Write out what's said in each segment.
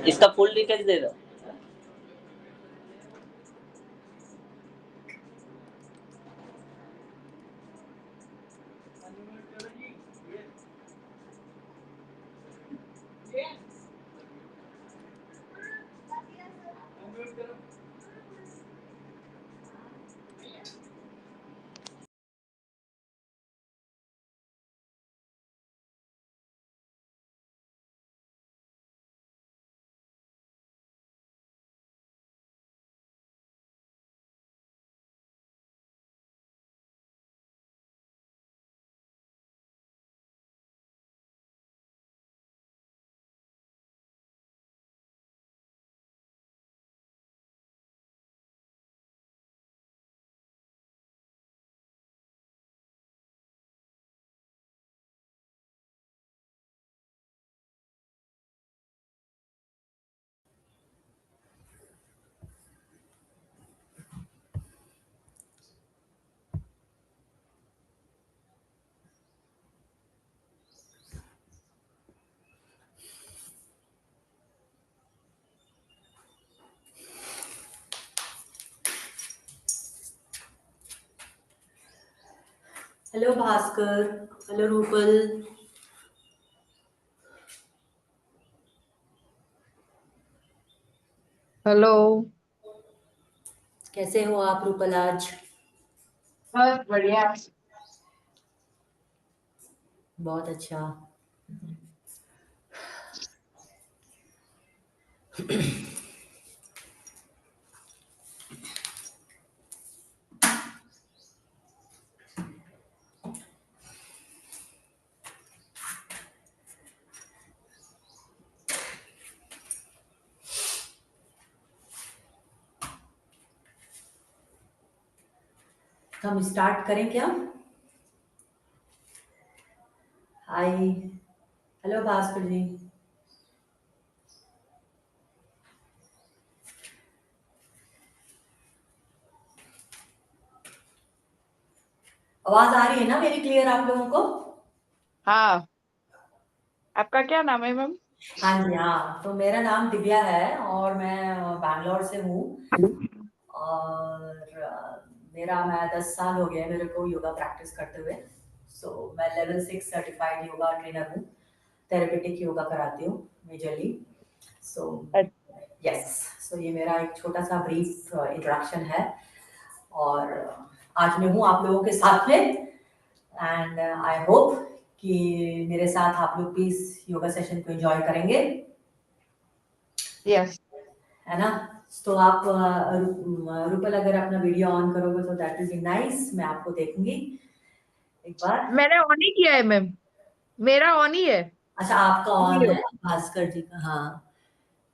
इसका full details दे दो। Hello Bhaskar, hello Rupal. Hello. कैसे हो आप रूपल आज? बस बढ़िया। बहुत अच्छा। तो हम स्टार्ट करें क्या? हाय, हेलो भास्कर जी। आवाज आ रही है ना मेरी क्लियर आप लोगों को? हाँ, आपका क्या नाम है मैम? हाँ जी, हाँ, तो मेरा नाम दिव्या है और मैं बैंगलोर से हूँ। और मैं 10 साल हो गए मेरे को योगा प्रैक्टिस करते हुए। मैं लेवल 6 सर्टिफाइड योगा ट्रेनर हूँ। थेरेपेटिक योगा कराती हूँ मेजरली। यस, ये मेरा एक छोटा सा ब्रीफ इंट्रोडक्शन है। और आज मैं हूँ आप लोगों के साथ में एंड आई होप कि मेरे साथ आप लोग भी इस योगा सेशन को एंजॉय करेंगे। यस। है ना? तो आप रूपल अगर अपना वीडियो ऑन करोगे तो दैट विल बी नाइस। मैं आपको देखूंगी एक बार। मैंने ऑन ही किया है मैम, मेरा ऑन ही है। अच्छा, आपका ऑन वीडियो। है, भास्कर जी का? हाँ,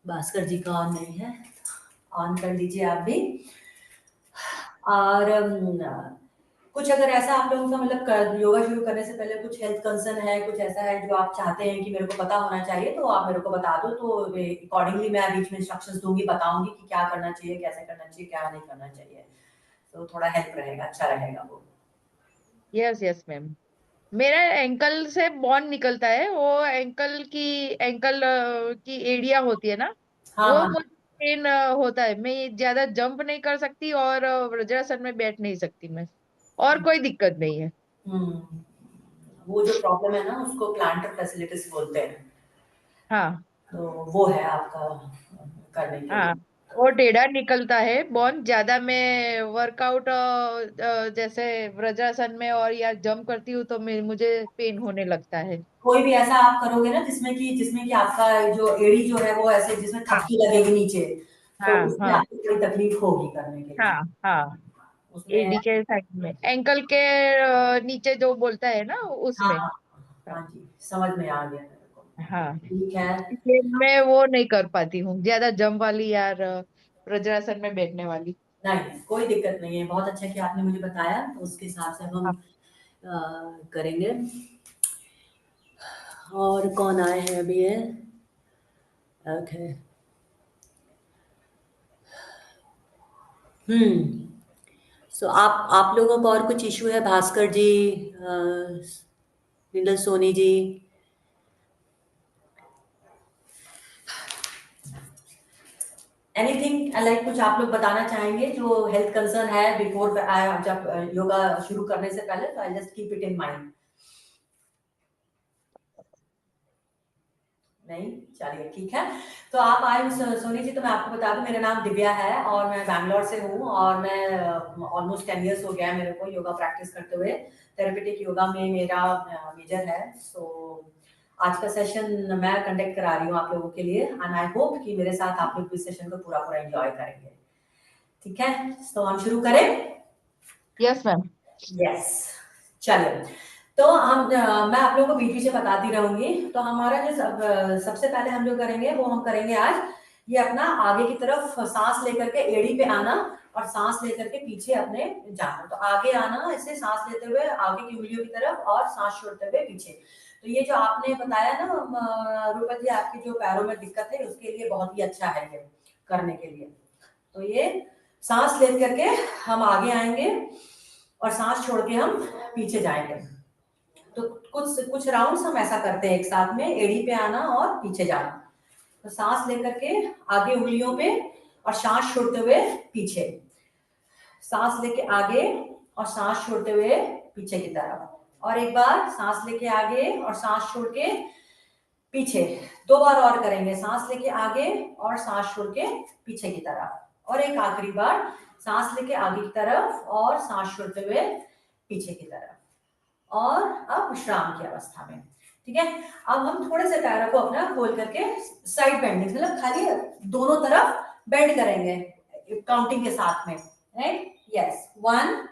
भास्कर जी का ऑन नहीं है, ऑन कर लीजिए आप भी। और कुछ अगर ऐसा आप लोगों का मतलब योगा शुरू करने से पहले कुछ हेल्थ कंसर्न है, कुछ ऐसा है जो आप चाहते हैं कि मेरे को पता होना चाहिए, तो आप मेरे को बता दो, तो अकॉर्डिंगली मैं बीच में इंस्ट्रक्शंस दूंगी, बताऊंगी कि क्या करना चाहिए, कैसे करना चाहिए, क्या नहीं करना चाहिए। तो थोड़ा हेल्प रहेगा, अच्छा रहेगा वो। Yes yes ma'am. मेरा एंकल से बॉन निकलता है, वो एंकल की एरिया होती है ना, हाँ वो हाँ। मुझे पेन होता है। मैं ज्यादा जंप नहीं कर सकती और वज्रासन में बैठ नहीं सकती मैं, और कोई दिक्कत नहीं है। हम्म, वो जो प्रॉब्लम है ना उसको प्लांटर फैसिलिटीज बोलते हैं। हाँ तो वो है आपका करने के लिए। हाँ, वो टेढ़ा निकलता है बॉन। ज्यादा मैं वर्कआउट जैसे वज्रासन में और या जंप करती हूँ तो मुझे पेन होने लगता है। कोई भी ऐसा आप करोगे ना जिसमें कि आपका जो एड़ी जो है वो ऐसे जिसमें हाँ थपकी लगेगी नीचे, तो हाँ उसमें हाँ आपको कोई तकलीफ होगी करने के लिए। हाँ हाँ। उसमें एडी के साइड में, एंकल के नीचे जो बोलता है ना, हाँ उसमें। हाँ हाँ जी, समझ में आ गया मेरे को। हाँ, ठीक है। इसलिए मैं वो नहीं कर पाती हूँ ज्यादा जंप वाली यार, वज्रासन में बैठने वाली। नहीं नहीं, कोई दिक्कत नहीं है, बहुत अच्छा कि आपने मुझे बताया, तो उसके हिसाब से हम हाँ। करेंगे। और कौन आए हैं अभी है? ओके। सो आप लोगों को और कुछ इशू है? भास्कर जी, निंदल सोनी जी। एनीथिंग लाइक कुछ आप लोग बताना चाहेंगे जो हेल्थ कंसर्न है बिफोर जब योगा शुरू करने से पहले, तो I just keep it in mind. नहीं, चलिए ठीक है। तो आप आए सोनी जी, तो मैं आपको बता दूं मेरा नाम दिव्या है और मैं बैंगलोर से हूँ और मैं ऑलमोस्ट 10 इयर्स हो गया है मेरे को योगा प्रैक्टिस करते हुए। थेरेपेटिक योगा में मेरा मेजर है। सो आज का सेशन मैं कंडक्ट करा रही हूँ आप लोगों के लिए एंड आई होप कि मेरे साथ आप लोग इस सेशन को पूरा पूरा एंजॉय करेंगे। ठीक है, तो हम शुरू करें। Yes ma'am. यस, चलिए। तो हम मैं आप लोगों को बीच बीच में बताती रहूंगी। तो हमारा जो सबसे पहले हम जो करेंगे वो हम करेंगे आज ये अपना आगे की तरफ सांस लेकर के एड़ी पे आना और सांस लेकर के पीछे अपने जाना। तो आगे आना, ऐसे सांस लेते हुए आगे की उंगलियों की तरफ और सांस छोड़ते हुए पीछे। तो ये जो आपने बताया ना रूपा जी, आपकी जो पैरों में दिक्कत है उसके लिए बहुत ही अच्छा है ये करने के लिए। तो ये सांस ले करके हम आगे आएंगे और सांस छोड़ के हम पीछे जाएंगे। तो कुछ कुछ राउंड्स हम ऐसा करते हैं एक साथ में, एड़ी पे आना और पीछे जाना। तो सांस लेकर के आगे उंगलियों पे और सांस छोड़ते हुए पीछे, सांस लेके आगे और सांस छोड़ते हुए पीछे की तरफ, और एक बार सांस लेके आगे और सांस छोड़ के पीछे। 2 बार और करेंगे, सांस लेके आगे और सांस छोड़ के पीछे की तरफ, और एक आखिरी बार सांस लेके आगे की तरफ और सांस छोड़ते हुए पीछे की तरफ, और अब विश्राम की अवस्था में। ठीक है, अब हम थोड़े से पैरों को अपना खोल करके साइड बेंडिंग, मतलब खाली दोनों तरफ बेंड करेंगे काउंटिंग के साथ में। राइट, यस, 1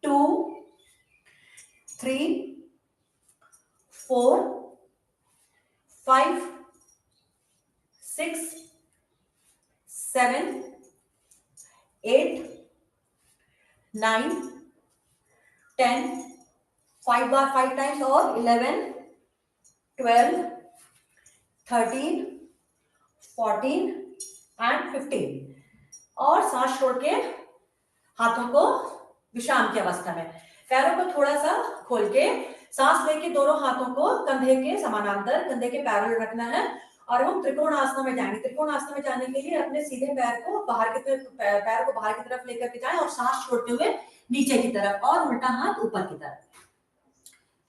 2 3 4 5 6 7 8 9 10, 5 बार 5 टाइम्स, और 11 12 13 14 एंड 15। और सांस छोड़ के हाथों को विश्राम की अवस्था में, पैरों को थोड़ा सा खोल के सांस लेके दोनों हाथों को कंधे के समानांतर, कंधे के पैरेलल रखना है, और हम त्रिकोण आसन में जाएंगे। त्रिकोण आसन में जाने के लिए अपने सीधे पैर को बाहर की तरफ, पैर को बाहर की तरफ लेकर के जाएं और सांस छोड़ते हुए नीचे की तरफ, और उल्टा हाथ ऊपर की तरफ।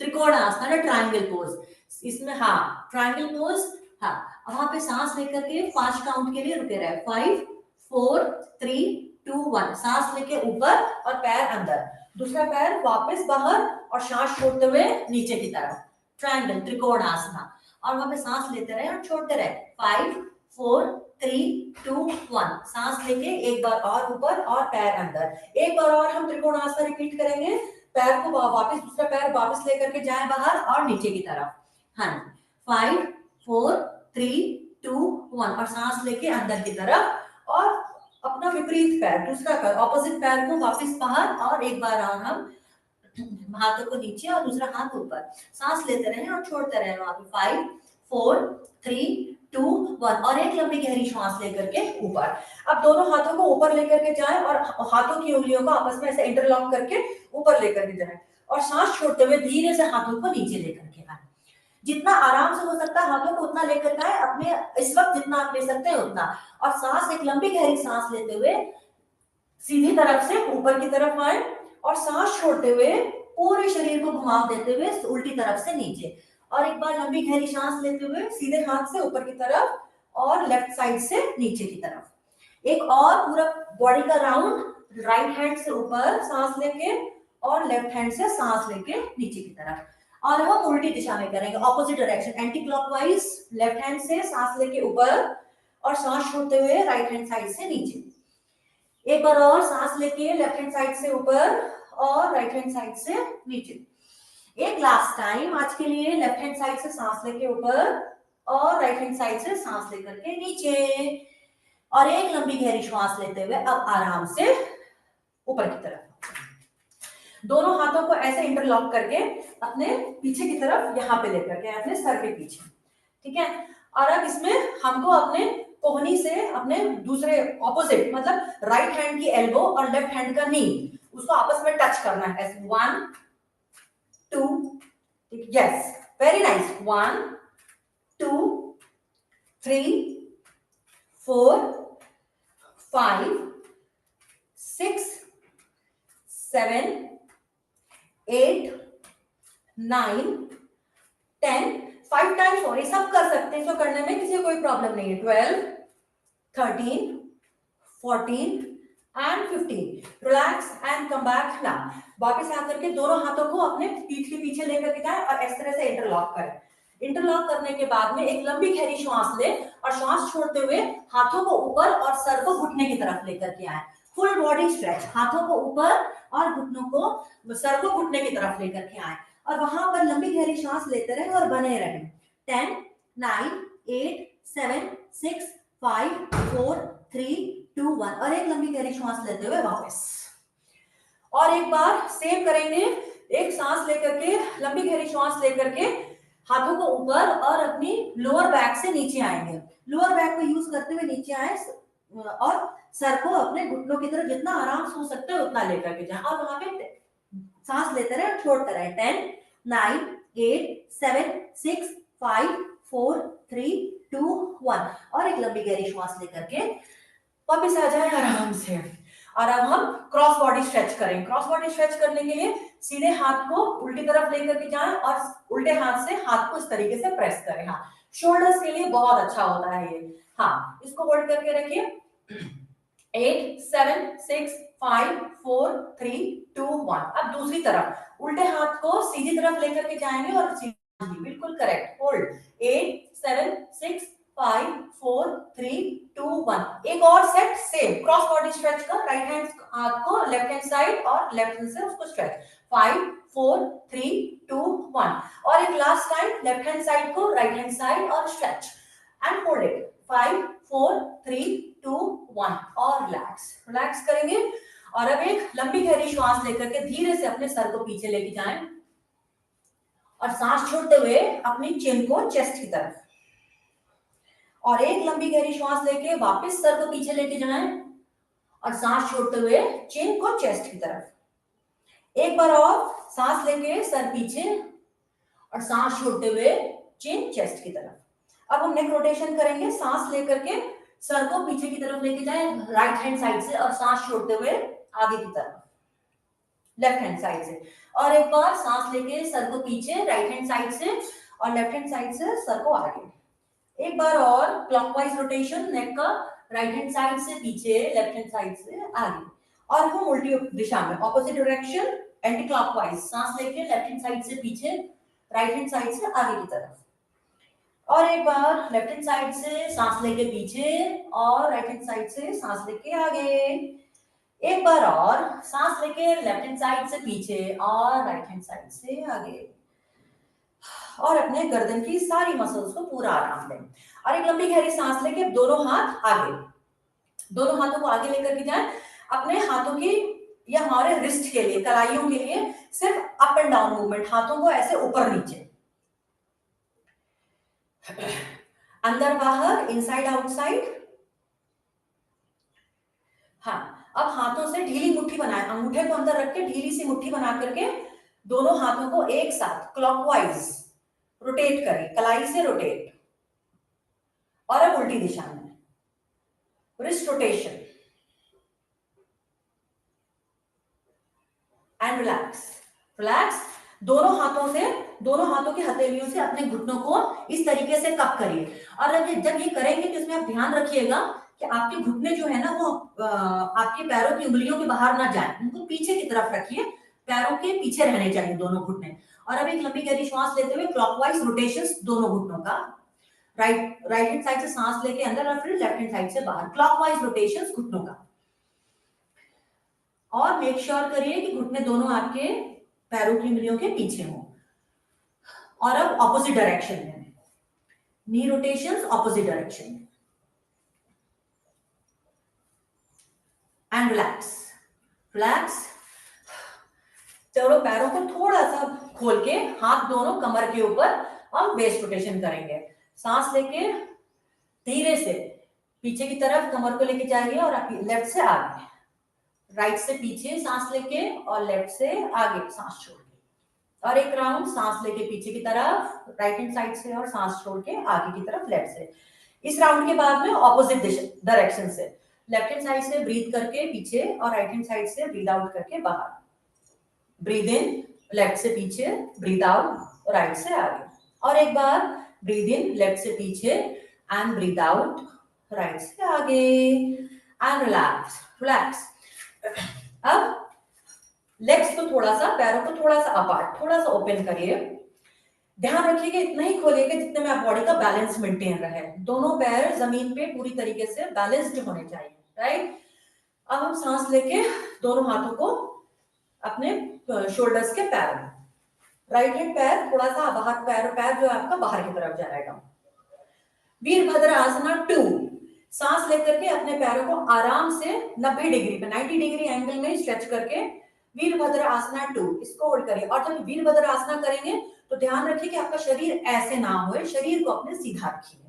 त्रिकोण आसन है, ट्रायंगल पोज इसमें। हाँ, ट्रायंगल पोज। हाँ, वहां पे सांस लेकर के 5 काउंट के लिए रुके रहे, 5 4 3 2 1। सांस लेके ऊपर और पैर अंदर, दूसरा पैर वापस बाहर और सांस छोड़ते हुए नीचे की तरफ, ट्रायंगल त्रिकोण आसन। और वहां पे सांस लेते रहे और छोड़ते रहे, 5 4 3 2 1। सांस लेके एक बार और ऊपर और पैर अंदर, एक बार और हम त्रिकोण आसन रिपीट करेंगे। पैर को वापस, दूसरा पैर वापस लेकर के जाए बाहर और नीचे की तरफ। हाँ, 5 4 3 2 1। और सांस लेके अंदर की तरफ, और अपना विपरीत पैर, दूसरा पैर, ऑपोजिट पैर को वापस बाहर, और एक बार और हम हाथों को नीचे और दूसरा हाथ ऊपर, सांस लेते रहे और छोड़ते रहे। वहां पे 5 4 3 2 1। और एक लंबी गहरी श्वास लेकर के ऊपर। अब दोनों हाथों को ऊपर लेकर के जाएं और हाथों की उंगलियों को आपस में ऐसे इंटरलॉक करके ऊपर लेकर के जाएं, और सांस छोड़ते हुए धीरे से हाथों को नीचे लेकर के आए। जितना आराम से हो सकता है हाथों को उतना लेकर के आए, अपने इस वक्त जितना आप ले सकते हैं उतना। और सांस, एक लंबी गहरी सांस लेते हुए सीधी तरफ से ऊपर की तरफ आए, और सांस छोड़ते हुए पूरे शरीर को घुमाव देते हुए उल्टी तरफ से नीचे। और एक बार लंबी गहरी सांस लेते हुए सीधे हाथ से ऊपर की तरफ और लेफ्ट साइड से नीचे की तरफ। एक और पूरा बॉडी का राउंड, राइट हैंड से ऊपर सांस लेके और लेफ्ट हैंड से सांस लेके नीचे की तरफ। और हम उल्टी दिशा में करेंगे, opposite direction, anti clockwise. Left hand से सांस लेके ऊपर और सांस छोड़ते हुए राइट हैंड साइड से नीचे। एक बार और सांस लेके लेफ्ट हैंड साइड से ऊपर और राइट हैंड साइड से नीचे। एक लास्ट टाइम आज के लिए, लेफ्ट हैंड साइड से सांस लेके ऊपर और राइट हैंड साइड से सांस लेकर के नीचे, और एक लंबी गहरी श्वास लेते हुए अब आराम से ऊपर की तरफ। दोनों हाथों को ऐसे इंटरलॉक करके अपने पीछे की तरफ यहां पे लेकर के, अपने सर के पीछे। ठीक है, और अब इसमें हमको अपने कोहनी से अपने दूसरे ऑपोजिट, मतलब राइट हैंड की एल्बो और लेफ्ट हैंड का नी, उसको आपस में टच करना है। 1 2, यस, वेरी नाइस, 1 2 3 4 5 6 7 8 9 10 5 टाइम्स और ये सब कर सकते हैं, इसको करने में किसी को कोई प्रॉब्लम नहीं है। 12 13 14 and 15। Relax and come back now. वापस आकर के दोनों हाथों को अपने पीठ के पीछे लेकर के जाएं और इस तरह से इंटरलॉक करें। इंटरलॉक करने के बाद में एक लंबी गहरी श्वास ले और श्वास छोड़ते हुए हाथों को ऊपर और सर को घुटने की तरफ लेकर के आए। फुल बॉडी स्ट्रेच, हाथों को ऊपर और घुटनों को, सर को घुटने की तरफ लेकर के आए और वहां पर लंबी गहरी सांस लेते रहे और बने रहे। 10 9 8 7 6 5 4 3 2 1 और एक लंबी गहरी सांस लेते हुए वापस। और एक बार सेम करेंगे, एक सांस लेकर के, लंबी गहरी सांस लेकर के हाथों को ऊपर और अपनी लोअर बैक से नीचे आएंगे। लोअर बैक को यूज करते हुए नीचे आए और सर को अपने घुटनों की तरफ जितना आराम से हो सकता है उतना लेकर के जाए और वहां पे सांस लेते रहे और छोड़ते रहे। 10 9 8 7 6 5 4 3 2 1 और एक लंबी गहरी श्वास लेकर के वापस आ जाए आराम से। और अब हम क्रॉस बॉडी स्ट्रेच करें। क्रॉस बॉडी स्ट्रेच करने के लिए सीधे हाथ को उल्टी तरफ लेकर के जाएं और उल्टे हाथ से हाथ को इस तरीके से प्रेस करें। हाँ, शोल्डर्स के लिए बहुत अच्छा होता है ये। हाँ, इसको होल्ड करके रखिए। 8 7 6 5 4 3 2 1। अब दूसरी तरफ उल्टे हाथ को सीधी तरफ लेकर के जाएंगे और बिल्कुल करेक्ट। होल्ड। 8 7 6 5 4 3 2 1। एक और set same cross body stretch का, राइट हैंड हाथ को लेफ्ट हैंड साइड और लेफ्ट हैंड से उसको स्ट्रेच। 5 4 3 2 1 और एक last time left hand side को राइट हैंड साइड और स्ट्रेच एंड होल्ड इट। 5 4 3 2 1 और रिलैक्स। रिलैक्स करेंगे और अब एक लंबी गहरी श्वास लेकर के धीरे से अपने सर को पीछे लेके जाएं और सांस छोड़ते हुए अपनी चिन को चेस्ट की तरफ और एक लंबी गहरी श्वास लेके वापस सर को पीछे लेके जाएं और सांस छोड़ते हुए चिन को चेस्ट की तरफ। एक बार और सांस लेके सर पीछे और सांस छोड़ते हुए चिन चेस्ट की तरफ। अब हम नेक रोटेशन करेंगे। सांस लेकर के सर को पीछे की तरफ लेके जाएं राइट हैंड साइड से और सांस छोड़ते हुए आगे की तरफ लेफ्ट हैंड साइड से। और एक बार सांस लेके सर को पीछे राइट हैंड साइड से और लेफ्ट हैंड साइड से सर को आगे। एक बार और क्लॉकवाइज रोटेशन नेक का, राइट हैंड साइड से पीछे लेफ्ट हैंड साइड से आगे। और हम उल्टी दिशा में ऑपोजिट डायरेक्शन एंटी क्लॉकवाइज, सांस लेके लेफ्ट हैंड साइड से पीछे राइट हैंड साइड से आगे की तरफ। और एक बार लेफ्ट हैंड साइड से सांस लेके पीछे और राइट हैंड साइड से सांस लेके आगे। एक बार और सांस लेके लेफ्ट हैंड साइड से पीछे और राइट हैंड साइड से आगे और अपने गर्दन की सारी मसल्स को पूरा आराम दें। और एक लंबी गहरी सांस लेके दोनों हाथ आगे, दोनों हाथों को आगे लेकर के जाएं। अपने हाथों की या हमारे रिस्ट के लिए, कलाइयों के लिए सिर्फ अप एंड डाउन मूवमेंट, हाथों को ऐसे ऊपर नीचे, अंदर बाहर, इनसाइड आउटसाइड। हाँ, अब हाथों से ढीली मुट्ठी बनाएं, अंगूठे को अंदर रख के ढीली सी मुट्ठी बना करके दोनों हाथों को एक साथ क्लॉकवाइज रोटेट करें, कलाई से रोटेट। और अब उल्टी दिशा में wrist rotation and relax. Relax. दोनों हाथों से, दोनों हाथों की हथेलियों से अपने घुटनों को इस तरीके से कप करिए। और जब ये करेंगे तो इसमें आप ध्यान रखिएगा कि आपके घुटने जो है ना वो आपके पैरों की उंगलियों के बाहर ना जाए, उनको पीछे की तरफ रखिए, पैरों के पीछे रहने चाहिए दोनों घुटने। और अब एक लंबी गहरी श्वास लेते हुए क्लॉकवाइज रोटेशंस दोनों घुटनों का, राइट हैंड साइड से सांस लेके अंदर और फिर लेफ्ट हैंड साइड से बाहर, क्लॉकवाइज रोटेशंस घुटनों का। और मेक श्योर करिए कि घुटने दोनों आपके पैरों की उंगलियों के पीछे हो। और अब ऑपोजिट डायरेक्शन में knee rotations, opposite direction and relax. Relax. चलो पैरों को थोड़ा सा खोल के हाथ दोनों कमर के ऊपर हम वेस्ट रोटेशन करेंगे। सांस लेके धीरे से पीछे की तरफ कमर को लेके जाइए और लेफ्ट से आगे, राइट से पीछे सांस लेके और लेफ्ट से आगे सांस छोड़ के। और एक राउंड सांस लेके पीछे की तरफ राइट हैंड साइड से और सांस छोड़ के आगे की तरफ लेफ्ट से। इस राउंड के बाद में ऑपोजिट डायरेक्शन से, लेफ्ट हैंड साइड से ब्रीथ करके पीछे और राइट हैंड साइड से ब्रीथ आउट करके बाहर। ब्रीथ इन लेफ्ट से पीछे, ब्रीथ आउट राइट से आगे, और एक बार ब्रीथ इन लेफ्ट से पीछे एंड ब्रीथ आउट राइट से आगे एंड रिलैक्स रिलैक्स। अब लेग्स को थोड़ा सा, पैरों को थोड़ा सा अपार्ट, थोड़ा सा ओपन करिए। ध्यान रखिएगा इतना ही खोलिएगा जितने में आप बॉडी का बैलेंस मेंटेन रहे। दोनों पैर जमीन पे पूरी तरीके से बैलेंस्ड होने चाहिए, राइट। अब हम सांस लेके दोनों हाथों को अपने शोल्डर्स के पैर में, राइट हैंड पैर थोड़ा सा बाहर, पैर जो आपका बाहर की तरफ जाएगा। वीरभद्र आसना 2, सांस लेकर के अपने पैरों को आराम से 90 डिग्री पे, 90 डिग्री एंगल में स्ट्रेच करके वीरभद्र आसना 2 इसको होल्ड करिए। और जब वीरभद्र आसना करेंगे तो ध्यान रखिए कि आपका शरीर ऐसे ना होए, शरीर को अपने सीधा रखिए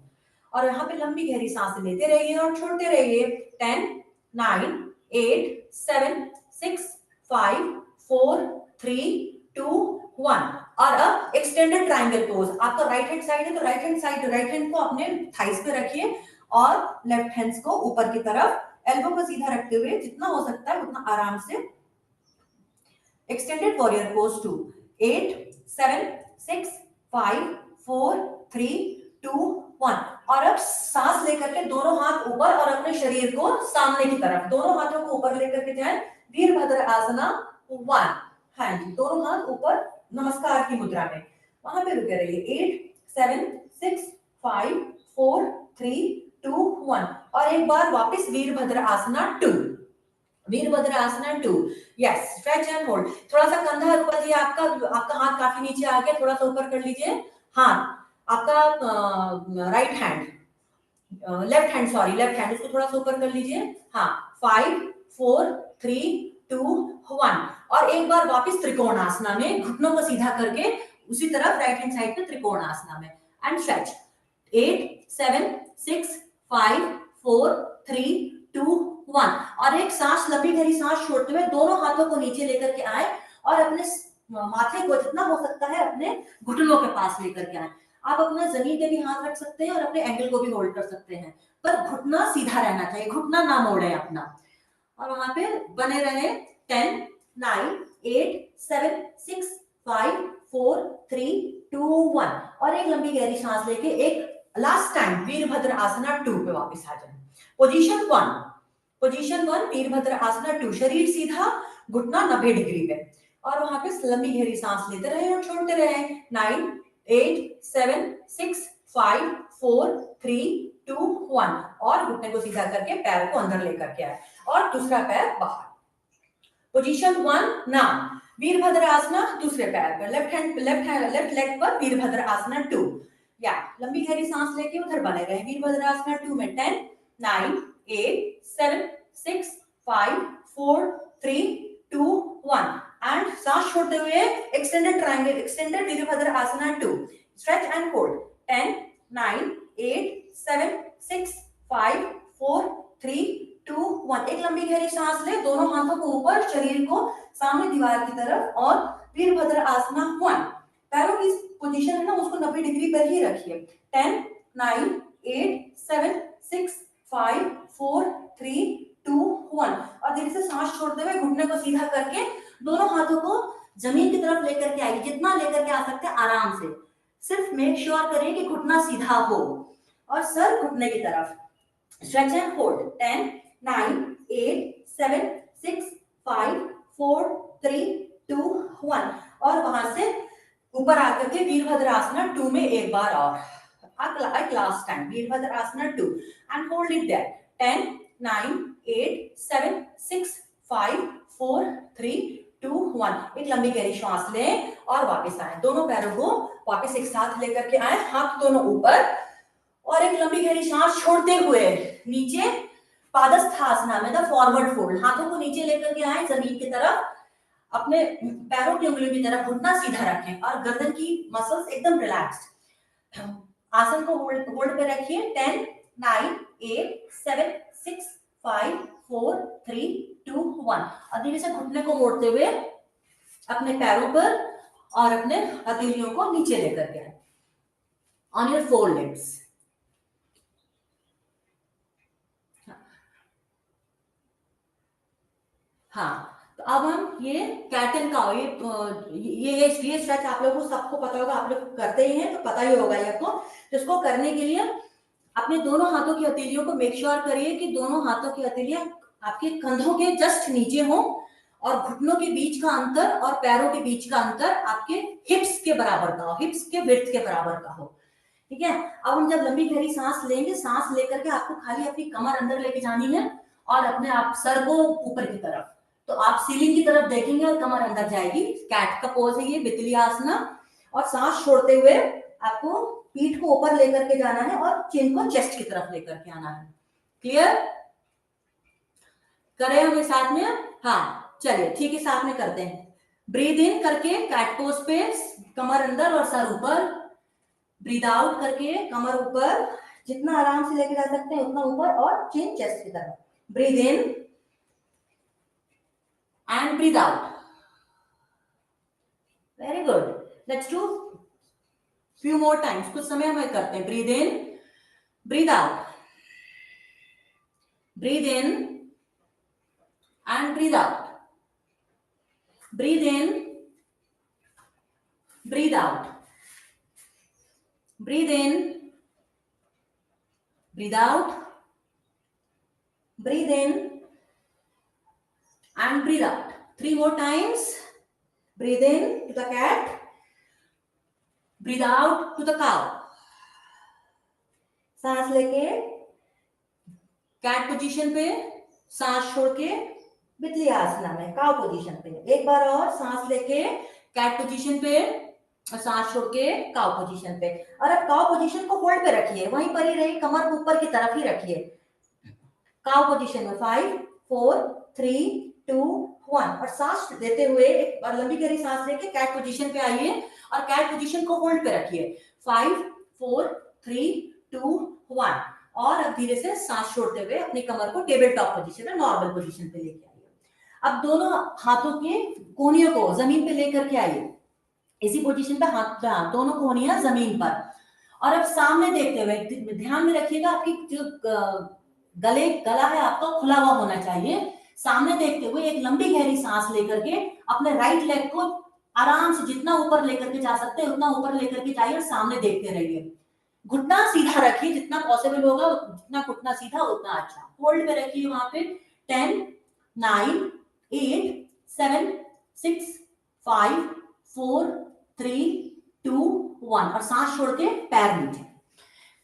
और यहाँ पे लंबी गहरी सांसें लेते रहिए और छोड़ते रहिए। 10 9 8 7 6 5 4 3 2 1। और अब एक्सटेंडेड ट्रायंगल पोज। आपका राइट हैंड साइड है तो राइट हैंड को अपने थाइस पे रखिए और लेफ्ट हैंड्स को ऊपर की तरफ एल्बो को सीधा रखते हुए जितना हो सकता है उतना आराम से एक्सटेंडेड वॉरियर पोज 2। 8 7 6 5 4 3 2 1। और अब सांस लेकर के दोनों हाथ ऊपर और अपने शरीर को सामने की तरफ, दोनों हाथों को ऊपर लेकर के जाएं। वीरभद्र आसना 1। हाँ जी, दोनों हाथ ऊपर नमस्कार की मुद्रा में, वहां पे रुके रहिए। 8 7 6 5 4 3 2 1। और एक बार वापस Virbhadra asana 2। Virbhadra asana 2। Yes, stretch and hold. थोड़ा सा कंधा ऊपर दिया, आपका हाथ काफी नीचे आ गया, थोड़ा सा ऊपर कर लीजिए। हाथ आपका राइट हैंड, लेफ्ट हैंड उसको थोड़ा सा ऊपर कर लीजिए। हाँ, 5 4 3 2 1। और एक बार वापस त्रिकोण आसना में घुटनों को सीधा करके उसी तरफ राइट हैंड साइड पे त्रिकोण आसना में एंड स्ट्रेच। 8 7 6 5 4 3 2 1। और एक सांस, लंबी गहरी सांस छोड़ते हुए दोनों हाथों को नीचे लेकर के आए और अपने माथे को जितना हो सकता है अपने घुटनों के पास लेकर के आए। आप अपना जमीन पे भी हाथ रख सकते हैं और अपने एंगल को भी होल्ड कर सकते हैं, पर घुटना सीधा रहना चाहिए, घुटना ना मोड़े अपना, और वहां पे बने रहे। 10 9 8 7 6 5 4 3 2 1। और एक लंबी गहरी सांस लेके एक लास्ट टाइम वीरभद्र आसना 2 पे वापस आ जाए। पोजीशन 1 वीरभद्र आसना 2। शरीर सीधा, घुटना 90 डिग्री पे, और वहां पे लंबी गहरी सांस लेते रहे और छोड़ते रहे। 9 8 7 6 5 4 3 2 1। और घुटने को सीधा करके पैर को अंदर लेकर के आए और दूसरा पैर बाहर। पोजीशन 1 नाउ वीरभद्र आसना दूसरे पैर पर, लेफ्ट लेग पर वीरभद्र आसना 2। या लंबी गहरी सांस लेके उधर बने रहे वीरभद्र आसना 2 में। 10 9 8 7 6 5 4 3 2 1। एंड सांस छोड़ते हुए extended triangle, extended Virabhadra asana 2। Stretch and hold. 10 9 8 7 6 5 4 3 2 1। एक लंबी गहरी सांस ले, दोनों हाथों को ऊपर, शरीर को सामने दीवार की तरफ, और वीरभद्र आसना 1। पैरों की पोजीशन है ना उसको 90 डिग्री पर ही रखिए। 10 9 8 7 6 5 4 3 2 1। और धीरे से सांस छोड़ते हुए घुटने को सीधा करके दोनों हाथों को जमीन की तरफ लेकर के आइए, जितना लेकर के आ सकते हैं आराम से। सिर्फ मेक श्योर करिए कि घुटना सीधा हो और सर घुटने की तरफ। Stretch and hold. 10 9 8 7 6 5 4 3 2 1। और वहां से ऊपर आकर के वीरभद्र आसना 2 में एक बार और, at last time Virbhadra asana 2 and hold it there। 10 9 8 7 6 5 4 3 2 1। एक लंबी गहरी सांस लें और वापस आए, दोनों पैरों को वापस एक साथ लेकर के आए, हाथ दोनों ऊपर, और एक लंबी गहरी सांस छोड़ते हुए नीचे पादस्थासना में, द फॉरवर्ड फोल्ड, हाथों को नीचे लेकर के आए जमीन की तरफ, अपने पैरों की उंगलियों की तरफ, घुटना सीधा रखें और गर्दन की मसल्स एकदम रिलैक्स्ड। आसन को होल्ड पे रखिए। 10 9 8 7 6 5 4 3 2 1। और धीरे से घुटने को मोड़ते हुए अपने पैरों पर और अपने हथेलियों को नीचे लेकर के आए ऑन योर फोर लेग्स। हाँ, तो अब हम ये कैट एंड काउ, ये स्ट्रेच आप लोगों को सबको पता होगा, आप लोग करते ही हैं तो पता ही होगा ये आपको। तो इसको करने के लिए अपने दोनों हाथों की हथेलियों को मेक श्योर करिए कि दोनों हाथों की हथेलियां आपके कंधों के जस्ट नीचे हो, और घुटनों के बीच का अंतर और पैरों के बीच का अंतर आपके हिप्स के बराबर का हो, हिप्स के विड्थ के बराबर का हो। ठीक है, अब हम जब लंबी गहरी सांस लेंगे, सांस लेकर के आपको खाली अपनी कमर अंदर लेके जानी है और अपने आप सर को ऊपर की तरफ, तो आप सीलिंग की तरफ देखेंगे और कमर अंदर जाएगी। कैट का पोज है ये, वितली आसना। और सांस छोड़ते हुए आपको पीठ को ऊपर लेकर के जाना है और चिन को चेस्ट की तरफ लेकर के आना है। क्लियर? करें हम साथ में? हाँ चलिए ठीक है, साथ में करते हैं। ब्रीद इन करके कैट पोज पे कमर अंदर और सर ऊपर। ब्रीद आउट करके कमर ऊपर, जितना आराम से लेके जा सकते हैं उतना ऊपर, और चिन चेस्ट की तरफ। Breathe in and breathe out. Very good, let's do few more times, कुछ समय हम करते हैं। Breathe in, breathe out, breathe in and breathe out, breathe in, breathe out, breathe in, breathe out, breathe in and breathe out. 3 more times. Breathe in to the cat, breathe out to the cow. सांस लेके cat position पे, सांस छोड़ के बितली आसना में cow position पे। एक बार और सांस लेके कैट पोजीशन पे और सांस छोड़ के काउ पोजीशन पे। और अब काउ पोजीशन को होल्ड पे रखिए, वहीं पर ही रही, कमर ऊपर की तरफ ही रखिए। काउ पोजीशन में 5 4 3 2 1, और सांस देते हुए एक बार लंबी गहरी सांस लेके कैट पोजीशन पे आइए और कैट पोजीशन को होल्ड पे रखिए। 5 4 3 2 1, और अब धीरे से सांस छोड़ते हुए अपनी कमर को टेबल टॉप पोजीशन में, नॉर्मल पोजीशन पे लेके आइए। अब दोनों हाथों के कोहनियों को जमीन पे लेकर के आइए, इसी पोजीशन पे हाथ, दोनों कोहनियां जमीन पर। और अब सामने देखते हुए ध्यान में रखिएगा, आपकी जो गला है आपका खुला हुआ होना चाहिए। सामने देखते हुए एक लंबी गहरी सांस लेकर के अपने राइट लेग को आराम से जितना ऊपर लेकर के जा सकते हैं उतना ऊपर लेकर के जाइए और सामने देखते रहिए। घुटना सीधा रखिए, जितना पॉसिबल होगा जितना घुटना सीधा उतना अच्छा। होल्ड पे रखिए वहां पे। 10 9 8 7 6 5 4 3 2 1, और सांस छोड़ के पैर नीचे।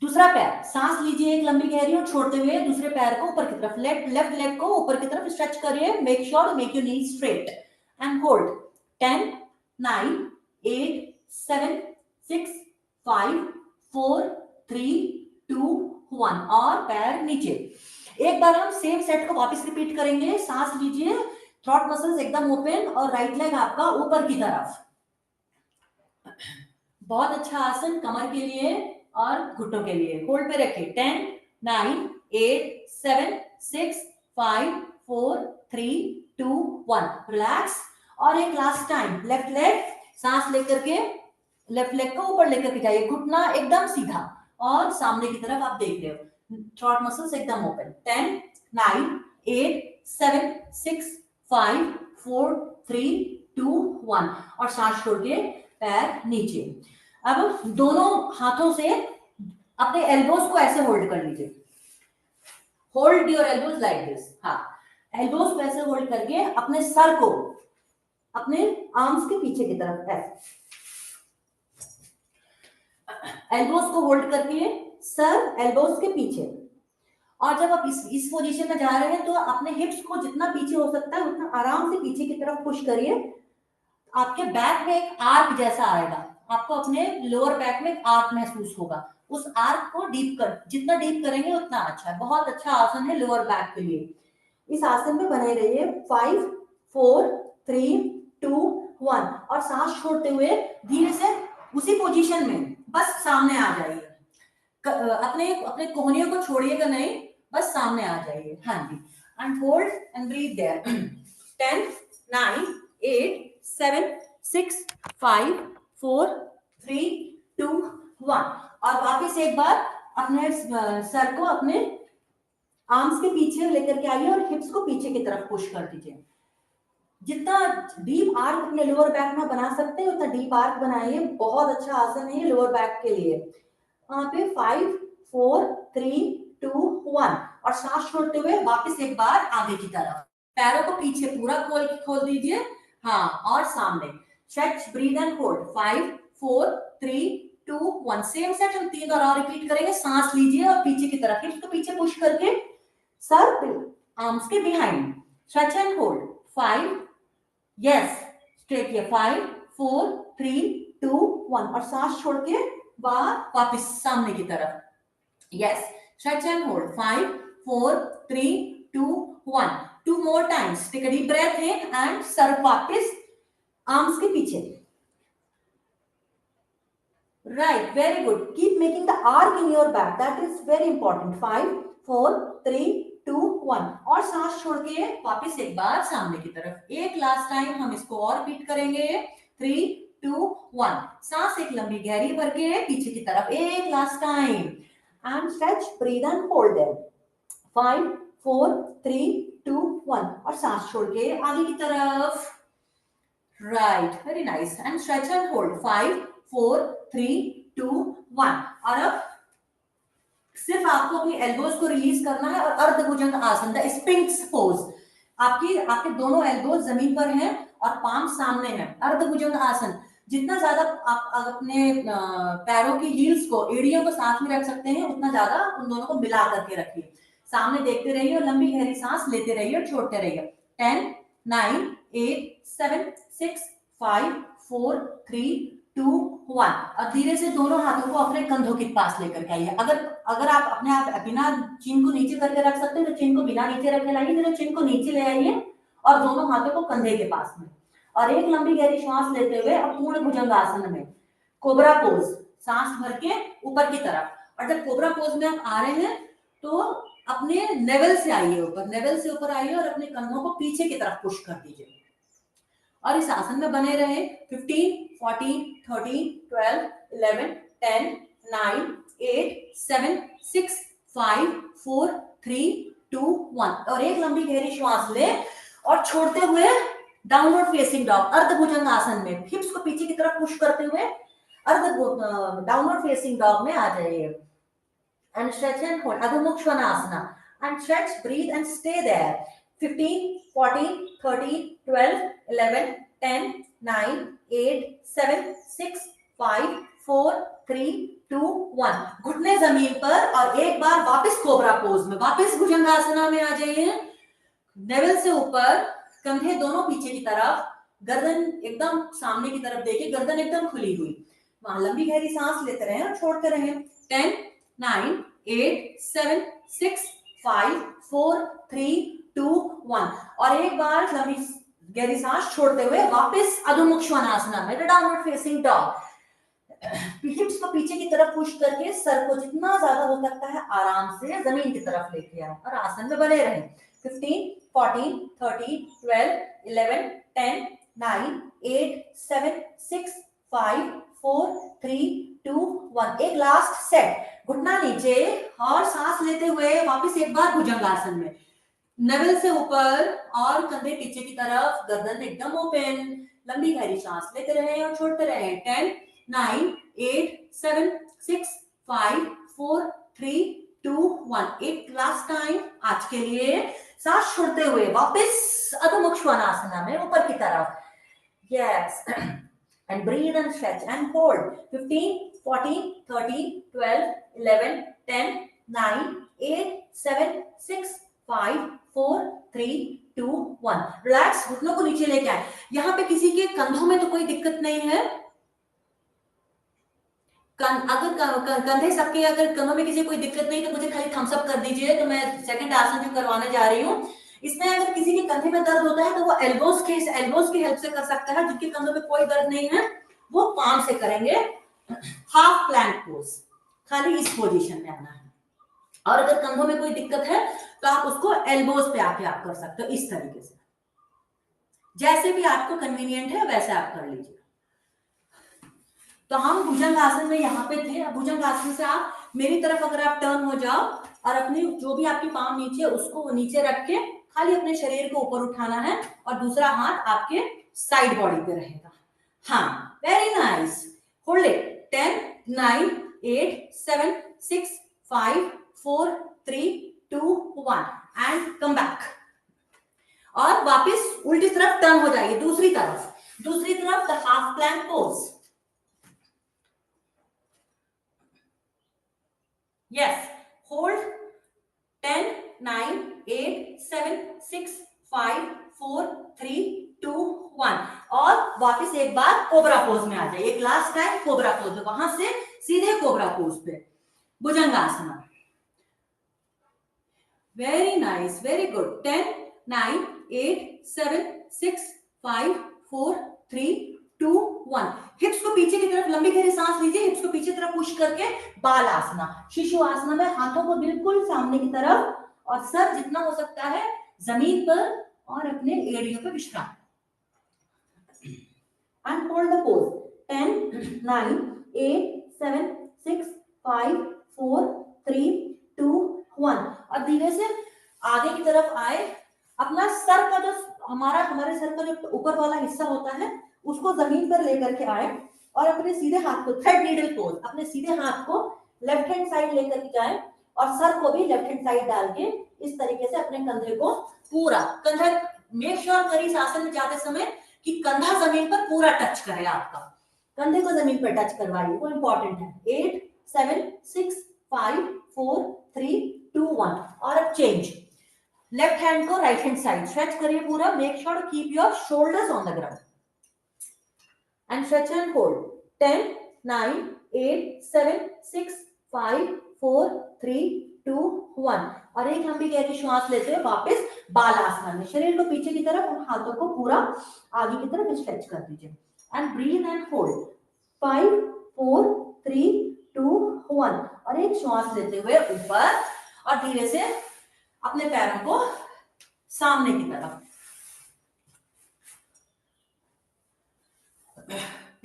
दूसरा पैर, सांस लीजिए एक लंबी गहरी और छोड़ते हुए दूसरे पैर को ऊपर की तरफ, लेफ्ट लेग को ऊपर की तरफ स्ट्रेच करिए। Make sure make your knee straight and hold. 10 9 8 7 6 5 4 3 2 1, और पैर नीचे। एक बार हम सेम सेट को वापस रिपीट करेंगे। सांस लीजिए, थ्रॉट मसल्स एकदम ओपन और राइट लेग आपका ऊपर की तरफ। बहुत अच्छा आसन कमर के लिए और घुटनों के लिए। होल्ड पे रखिए। 10 9 8 7 6 5 4 3 2 1, रिलैक्स। और एक लास्ट टाइम, लेफ्ट लेग, सांस लेकर के लेफ्ट लेग को ऊपर लेकर के जाइए, घुटना एकदम सीधा और सामने की तरफ आप देख रहे हो, थ्रॉट मसल्स एकदम ओपन। 10 9 8 7 6 5 4 3 2 1, और सांस छोड़ के पैर नीचे। अब दोनों हाथों से अपने एल्बोज को ऐसे होल्ड कर लीजिए। Hold your elbows like this. हाँ, एल्बोज को ऐसे होल्ड करके अपने सर को अपने आर्म्स के पीछे की तरफ ऐसे, एल्बोज को होल्ड करके सर एल्बोज के पीछे। और जब आप इस पोजीशन में जा रहे हैं तो अपने हिप्स को जितना पीछे हो सकता है उतना आराम से पीछे की तरफ पुश करिए। आपके बैक में एक आर्क जैसा आएगा, आपको अपने लोअर बैक में एक आर्क महसूस होगा। उस आर्क को डीप कर, जितना डीप करेंगे उतना अच्छा है। बहुत अच्छा आसन है लोअर बैक के लिए। इस आसन में बने रहिए। 5 4 3 2 1, और सांस छोड़ते हुए धीरे से उसी पोजीशन में बस सामने आ जाइए। अपने अपने कोहनियों को छोड़िएगा नहीं, बस सामने आ जाइए। हाँ जी, and hold and breathe there. 10 9 8 7 6 5 4 3 2 1, और वापस एक बार अपने सर को अपने आर्म्स के पीछे लेकर के आइए और हिप्स को पीछे की तरफ पुश कर दीजिए। जितना डीप आर्क अपने लोअर बैक में बना सकते हैं उतना डीप आर्क बनाइए, बहुत अच्छा आसन है लोअर बैक के लिए। वहां पे 5 4 3 2 1 और सांस छोड़ते हुए वापस एक बार आगे की तरफ, पैरों को पीछे पूरा खोल दीजिए, हाँ, और सामने stretch, breathe and hold. 5 4 3 2 1 same set हम 3 बार और रिपीट करेंगे। सांस लीजिए और पीछे की तरफ, हिप्स को पीछे पुश करके सर आर्म्स के behind, stretch and hold. 5, yes, straight किया, 5 4 3 2 1 और सांस छोड़ के वापस सामने की तरफ, yes, stretch and hold. 5 4 3 2 1 two more times, take a deep breath in and सर वापस आर्म्स के पीछे, right, very good, keep making the arc in your back, that is very important। 5 4 3 2 1 और सांस छोड़ के वापस एक बार सामने की तरफ। एक लास्ट टाइम हम इसको और रिपीट करेंगे। 3 2 1 सांस एक लंबी गहरी भर के पीछे की तरफ, एक last time and stretch, breathe and hold there. 5 4 3 2 1 और सांस छोड़ के आगे की तरफ, right, very nice, and stretch and hold. 5 4 3 2 1 और अब सिर्फ आपको अपनी एल्बोज को रिलीज करना है और अर्धभुजंग आसन, द स्पिंक्स पोज। आपके दोनों एल्बोज जमीन पर हैं और पाम सामने हैं। अर्धभुजंग आसन, जितना ज्यादा आप अपने पैरों की हील्स को, एड़ियों को साथ में रख सकते हैं उतना ज्यादा उन दोनों को मिला करके रखिए। सामने देखते रहिए और लंबी गहरी सांस लेते रहिए और छोड़ते रहिए। 10 9 8 7 6 5 4 3 2 1 और धीरे से दोनों हाथों को अपने कंधों के पास लेकर के आइए। अगर आप अपने आप बिना चिन को नीचे करके रख सकते हैं तो चिन को बिना नीचे रखे लाइए, फिर चिन को नीचे ले आइए और दोनों हाथों को कंधे के पास में, और एक लंबी गहरी श्वास लेते हुए अब पूर्ण भुजंगासन में कोबरा पोज, सांस भर के ऊपर की तरफ। और जब कोबरा पोज में आप आ रहे हैं तो अपने नेवल से आइए ऊपर, नेवल से ऊपर आइए और अपने कंधों को पीछे की तरफ पुश कर दीजिए और इस आसन में बने रहे। 15 14 13 12 11 10 9 8 7 6 5 4 3 2 1 और एक लंबी गहरी श्वास ले और छोड़ते हुए डाउनवर्ड फेसिंग डॉग, अर्धभुजंग आसन में हिप्स को पीछे की तरफ पुश करते हुए डाउनवर्ड फेसिंग डॉग में आ जाइए and stretch and hold, Adho Mukha Shvanasana and stretch, breathe and stay there. 15 14 13 12 11 10 9 8 7 6 5 4 3 2 1 घुटने जमीन पर और एक बार वापस कोबरा पोज में, वापस भुजंगासना में आ जाइए। नेवल से ऊपर, कंधे दोनों पीछे की तरफ, गर्दन एकदम सामने की तरफ देखिए, गर्दन एकदम खुली हुई। वहां लंबी गहरी सांस लेते रहे और छोड़ते रहे। 10 9 8 7 6 5 4 3 2 1 और एक बार लंबी गहरी सांस छोड़ते हुए वापस अधोमुख श्वानासना में, डाउनवर्ड फेसिंग डॉग। हिप्स को पीछे की तरफ पुश करके सर को जितना ज्यादा हो सकता है आराम से जमीन की तरफ लेके आए और आसन में बने रहे। 15 14 13 12 11 10 9 8 7 6 5 4 3 2 1 एक लास्ट सेट, घुटना नीचे और सांस लेते हुए वापस एक बार भुजंगासन में, नवल से ऊपर और कंधे पीछे की तरफ, गर्दन एकदम ओपन, लंबी गहरी सांस लेते रहे और छोड़ते रहे। 10 9 8 7 6 5 4 3 2 1 एक लास्ट टाइम आज के लिए, सांस छोड़ते हुए वापस अधोमुख श्वानासना में ऊपर की तरफ, yes, and breathe and stretch and hold. 15 14 13 12 11 10 9 8 7 6 5 4 3 2 1 relax, घुटनों को नीचे लेके आए। यहाँ पे किसी के कंधों में तो कोई दिक्कत नहीं है, अगर कंधे सबके, अगर कंधों में किसी कोई दिक्कत नहीं तो मुझे खाली थम्स अप कर दीजिए, तो मैं सेकंड आसन जो करवाने जा रही हूँ इसमें अगर किसी के कंधे में दर्द होता है तो वो एल्बोज की हेल्प से कर सकता है। जिनके कंधों में कोई दर्द नहीं है वो पाम से करेंगे हाफ प्लैंक पोज, खाली इस पोजीशन में आना है। और अगर कंधों में कोई दिक्कत है तो आप उसको एल्बोज पे आके आप कर सकते हो, इस तरीके से, जैसे भी आपको कन्वीनियंट है वैसे आप कर लीजिए। तो हम भुजंगासन में यहाँ पे थे। भुजंगासन से आप मेरी तरफ अगर आप टर्न हो जाओ और अपनी जो भी आपकी पाम नीचे उसको नीचे रख के खाली अपने शरीर को ऊपर उठाना है और दूसरा हाथ आपके साइड बॉडी पे रहेगा। हाँ, very nice. Hold it. 10, 9, 8, 7, 6, 5, 4, 3, 2, 1 and come back. और वापस उल्टी तरफ टर्न हो जाइए, दूसरी तरफ the half plank pose. Yes, hold. 10, 9, 8, 7, 6, 5, 4, 3, 2, 1 और वापस एक बार कोबरा पोज में आ जाइए। एक लास्ट टाइम कोबरा पोज, वहां से सीधे कोबरा पोज पे Bhujangasana. Very nice, very good. 10, 9, 8, 7, 6, 5, 4, 3, 2, 1। हिप्स को पीछे की तरफ लंबी गहरी सांस लीजिए, हिप्स को पीछे तरफ पुश करके बाल आसना, शिशु आसना में हाथों को बिल्कुल सामने की तरफ और सर जितना हो सकता है जमीन पर और अपने एड़ियों पर विश्राम। And hold the pose. 10, 9, 8, 7, 6, 5, 4, 3, 2, 1 और धीरे से आगे की तरफ आए। अपना सर का जो हमारे सर का जो ऊपर वाला हिस्सा होता है उसको जमीन पर लेकर के आए और अपने सीधे हाथ को थ्रेड नीडल पोज, अपने सीधे हाथ को लेफ्ट हैंड साइड लेकर के जाए और सर को भी लेफ्ट हैंड साइड डाल के इस तरीके से अपने कंधे को पूरा कंधा मेक श्योर करिए इस आसन में जाते समय कि कंधा जमीन पर पूरा टच करे। आपका कंधे को जमीन पर टच करवाइए, वो इंपॉर्टेंट है। 8, 7, 6, 5, 4, 3, 2, 1 और अब चेंज। लेफ्ट हैंड को राइट हैंड साइड स्ट्रेच करिए पूरा। Make sure to keep your shoulders on the ground and stretch and hold. 10, 9, 8, 7, 6, 5, 4, 3, 2, 1 और एक लंबी गहरी श्वास लेते हुए वापस बालासन में शरीर को पीछे की तरफ और हाथों को पूरा आगे की तरफ स्ट्रेच कर दीजिए एंड ब्रीथ एंड होल्ड। 5, 4, 3, 2, 1 और एक श्वास लेते हुए ऊपर और धीरे से अपने पैरों को सामने की तरफ,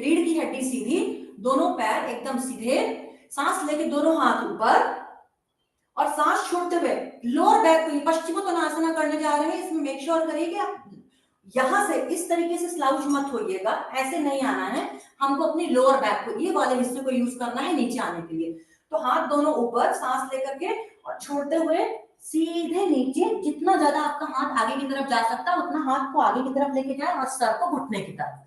रीढ़ की हड्डी सीधी, दोनों पैर एकदम सीधे, सांस लेके दोनों हाथ ऊपर और सांस छोड़ते हुए लोअर बैक को पश्चिमोत्तानासना करने जा रहे हैं। इसमें मेक श्योर करिए कि आप यहां से इस तरीके से स्लाउच मत होइएगा, ऐसे नहीं आना है। हमको अपनी लोअर बैक को, ये वाले हिस्से को यूज करना है नीचे आने के लिए। तो हाथ दोनों ऊपर, सांस लेकर के और छोड़ते हुए सीधे नीचे। जितना ज्यादा आपका हाथ आगे की तरफ जा सकता है उतना हाथ को आगे की तरफ लेके जाए और सर को घुटने की तरफ।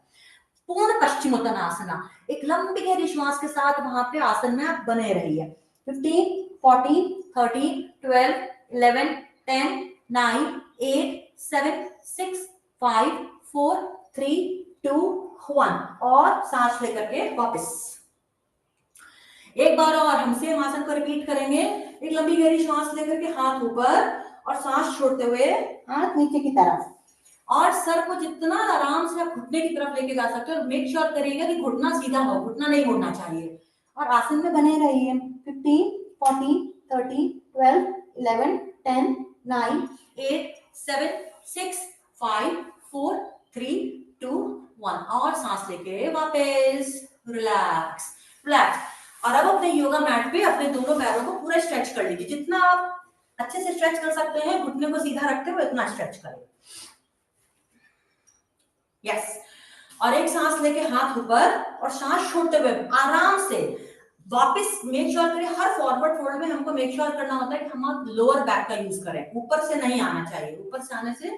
पूर्ण पश्चिमोत्तानासना। एक लंबी गहरी श्वास के साथ वहां पे आसन में आप बने रहिए। 15, 14, 13, 12, 11, 10, 9, 8, 7, 6, 5, 4, 3, 2, 1 और सांस लेकर के वापस। एक बार और हम सेम आसन को रिपीट करेंगे। एक लंबी गहरी श्वास लेकर के हाथ ऊपर और सांस छोड़ते हुए हाथ नीचे की तरफ और सर को जितना आराम से आप घुटने की तरफ लेके जा सकते हो। मेक श्योर करिएगा कि घुटना सीधा हो, घुटना नहीं मुड़ना चाहिए और आसन में बने रहिए। 15, 14, 13, 12, 11, 10, 9, 8, 7, 6, 5, 4, 3, 2, 1 और सांस लेके वापस रिलैक्स रिलैक्स। और अब अपने योगा मैट पे अपने दोनों पैरों को पूरा स्ट्रेच कर लीजिए। जितना आप अच्छे से स्ट्रेच कर सकते हैं, घुटने को सीधा रखते हुए इतना स्ट्रेच करें। यस और एक सांस लेके हाथ ऊपर और सांस छोड़ते हुए आराम से वापस मेक श्योर करें। हर फॉरवर्ड फोल्ड में हमको मेक श्योर करना होता है कि हम लोअर बैक का यूज करें। ऊपर से नहीं आना चाहिए, ऊपर से आने से